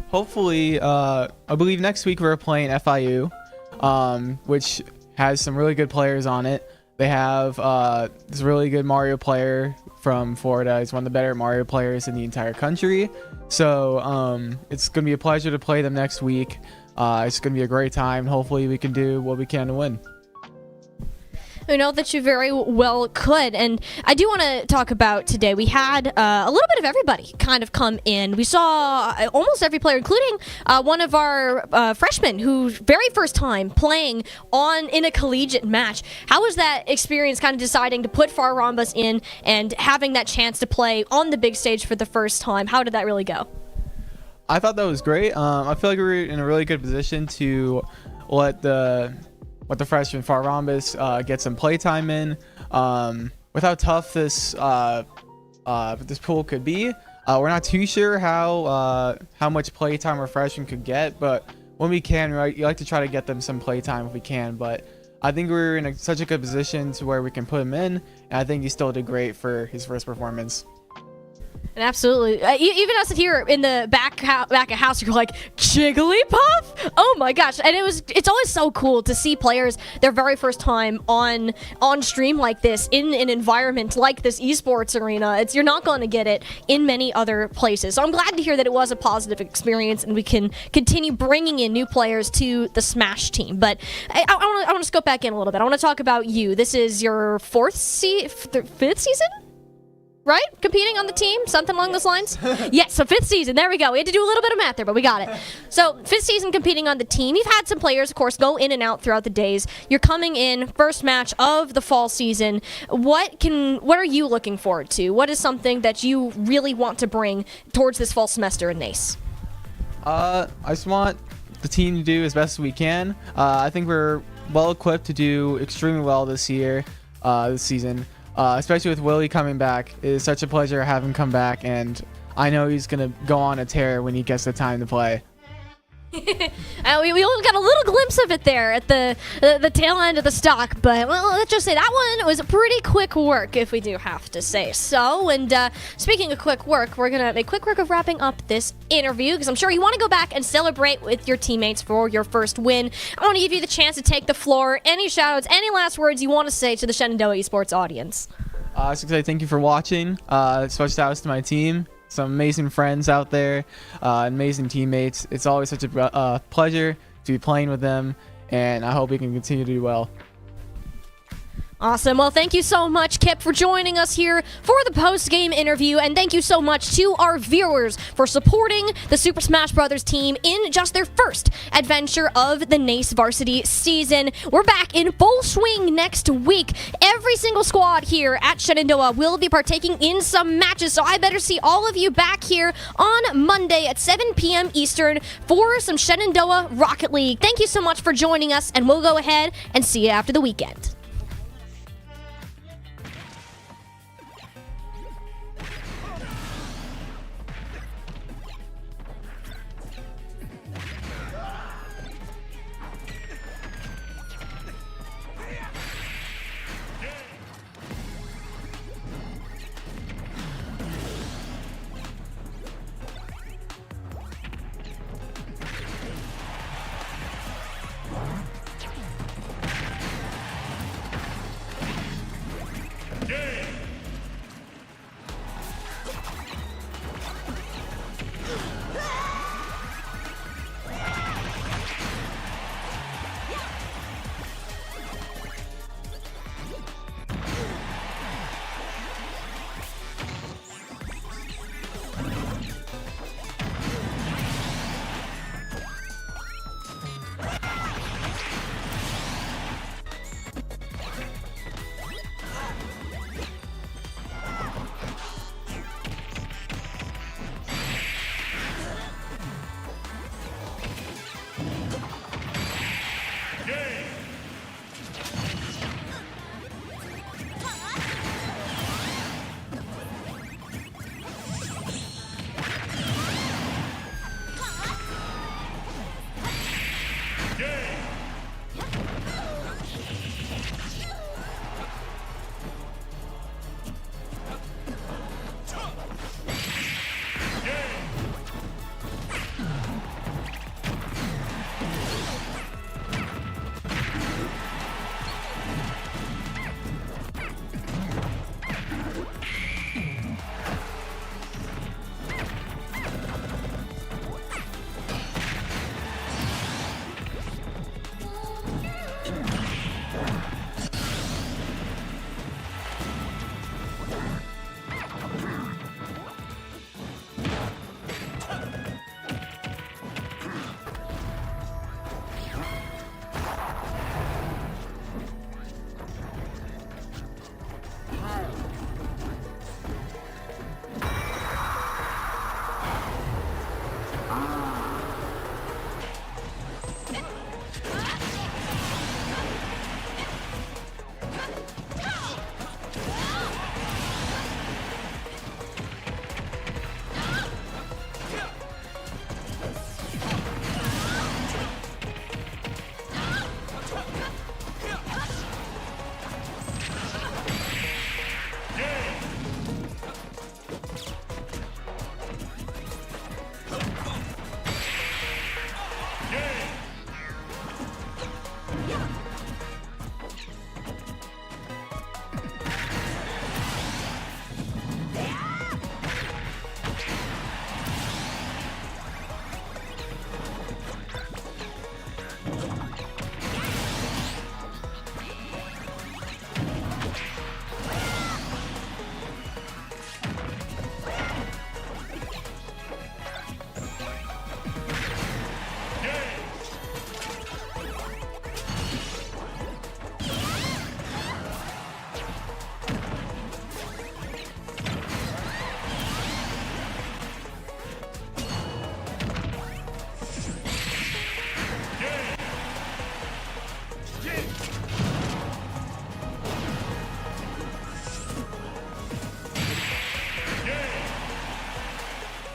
[SPEAKER 11] Hopefully, I believe next week we're playing FIU, which has some really good players on it. They have this really good Mario player from Florida. He's one of the better Mario players in the entire country. So it's going to be a pleasure to play them next week. It's going to be a great time. Hopefully we can do what we can to win.
[SPEAKER 3] I know that you very well could, and I do want to talk about today. We had a little bit of everybody kind of come in. We saw almost every player, including one of our freshmen who's very first time playing in a collegiate match. How was that experience kind of deciding to put FarRhombus in and having that chance to play on the big stage for the first time? How did that really go?
[SPEAKER 11] I thought that was great. I feel like we were in a really good position to let the freshman FarRhombus get some playtime in. With how tough this pool could be, we're not too sure how much playtime our freshmen could get, but when we can, you like to try to get them some playtime if we can. But I think we're in such a good position to where we can put him in, and I think he still did great for his first performance.
[SPEAKER 3] And absolutely, even us here in the back of house, you're like, Jigglypuff? Oh my gosh! And it's always so cool to see players their very first time on stream like this in an environment like this esports arena. You're not going to get it in many other places. So I'm glad to hear that it was a positive experience, and we can continue bringing in new players to the Smash team. But I want to scope back in a little bit. I want to talk about you. This is your fifth season? Right? Competing on the team? Something along those lines? Yes, so 5th season. There we go. We had to do a little bit of math there, but we got it. So 5th season competing on the team. You've had some players, of course, go in and out throughout the days. You're coming in, first match of the fall season. What are you looking forward to? What is something that you really want to bring towards this fall semester in NACE?
[SPEAKER 11] I just want the team to do as best as we can. I think we're well equipped to do extremely well this season. Especially with Willy coming back. It is such a pleasure to have him come back, and I know he's going to go on a tear when he gets the time to play.
[SPEAKER 3] We only got a little glimpse of it there at the tail end of the stock, but well, let's just say that one was pretty quick work, if we do have to say so. And speaking of quick work, we're gonna make quick work of wrapping up this interview because I'm sure you want to go back and celebrate with your teammates for your first win. I want to give you the chance to take the floor. Any shoutouts, any last words you want to say to the Shenandoah Esports audience?
[SPEAKER 11] I just say thank you for watching. Special shoutouts to my team. Some amazing friends out there, amazing teammates. It's always such a pleasure to be playing with them, and I hope we can continue to do well.
[SPEAKER 3] Awesome. Well, thank you so much, Kipp, for joining us here for the post-game interview, and thank you so much to our viewers for supporting the Super Smash Bros. Team in just their first adventure of the NACE Varsity season. We're back in full swing next week. Every single squad here at Shenandoah will be partaking in some matches, so I better see all of you back here on Monday at 7 p.m. Eastern for some Shenandoah Rocket League. Thank you so much for joining us, and we'll go ahead and see you after the weekend.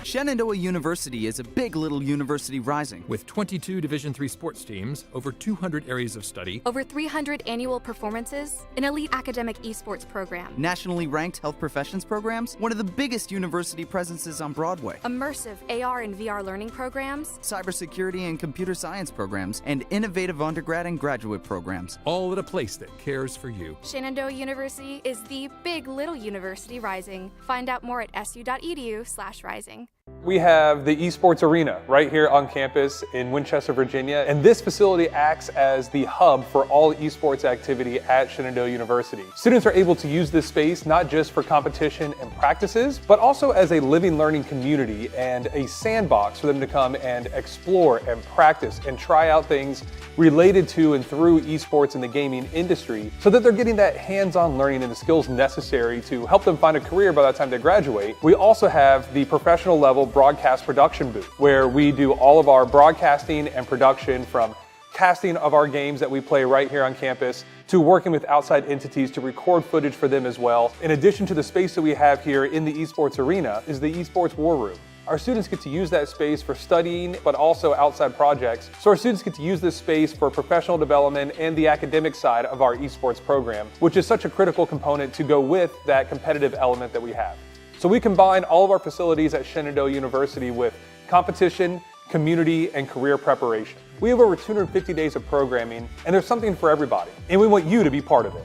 [SPEAKER 5] Shenandoah University is a big little university rising.
[SPEAKER 6] With 22 Division III sports teams, over 200 areas of study,
[SPEAKER 7] Over 300 annual performances, an elite academic esports program,
[SPEAKER 5] Nationally ranked health professions programs, one of the biggest university presences on Broadway.
[SPEAKER 7] immersive AR and VR learning programs,
[SPEAKER 5] Cybersecurity and computer science programs, and innovative undergrad and graduate programs.
[SPEAKER 6] all at a place that cares for you.
[SPEAKER 7] Shenandoah University is the big little university rising. Find out more at su.edu/rising.
[SPEAKER 8] We have the Esports Arena right here on campus in Winchester, Virginia, and this facility acts as the hub for all esports activity at Shenandoah University. Students are able to use this space not just for competition and practices, but also as a living learning community and a sandbox for them to come and explore and practice and try out things related to and through esports in the gaming industry so that they're getting that hands-on learning and the skills necessary to help them find a career by the time they graduate. We also have the professional level broadcast production booth where we do all of our broadcasting and production, from casting of our games that we play right here on campus to working with outside entities to record footage for them as well. In addition to the space that we have here in the Esports Arena is the Esports War Room. Our students get to use that space for studying, but also outside projects. So our students get to use this space for professional development and the academic side of our esports program, which is such a critical component to go with that competitive element that we have. So we combine all of our facilities at Shenandoah University with competition, community, and career preparation. We have over 250 days of programming, and there's something for everybody, and we want you to be part of it.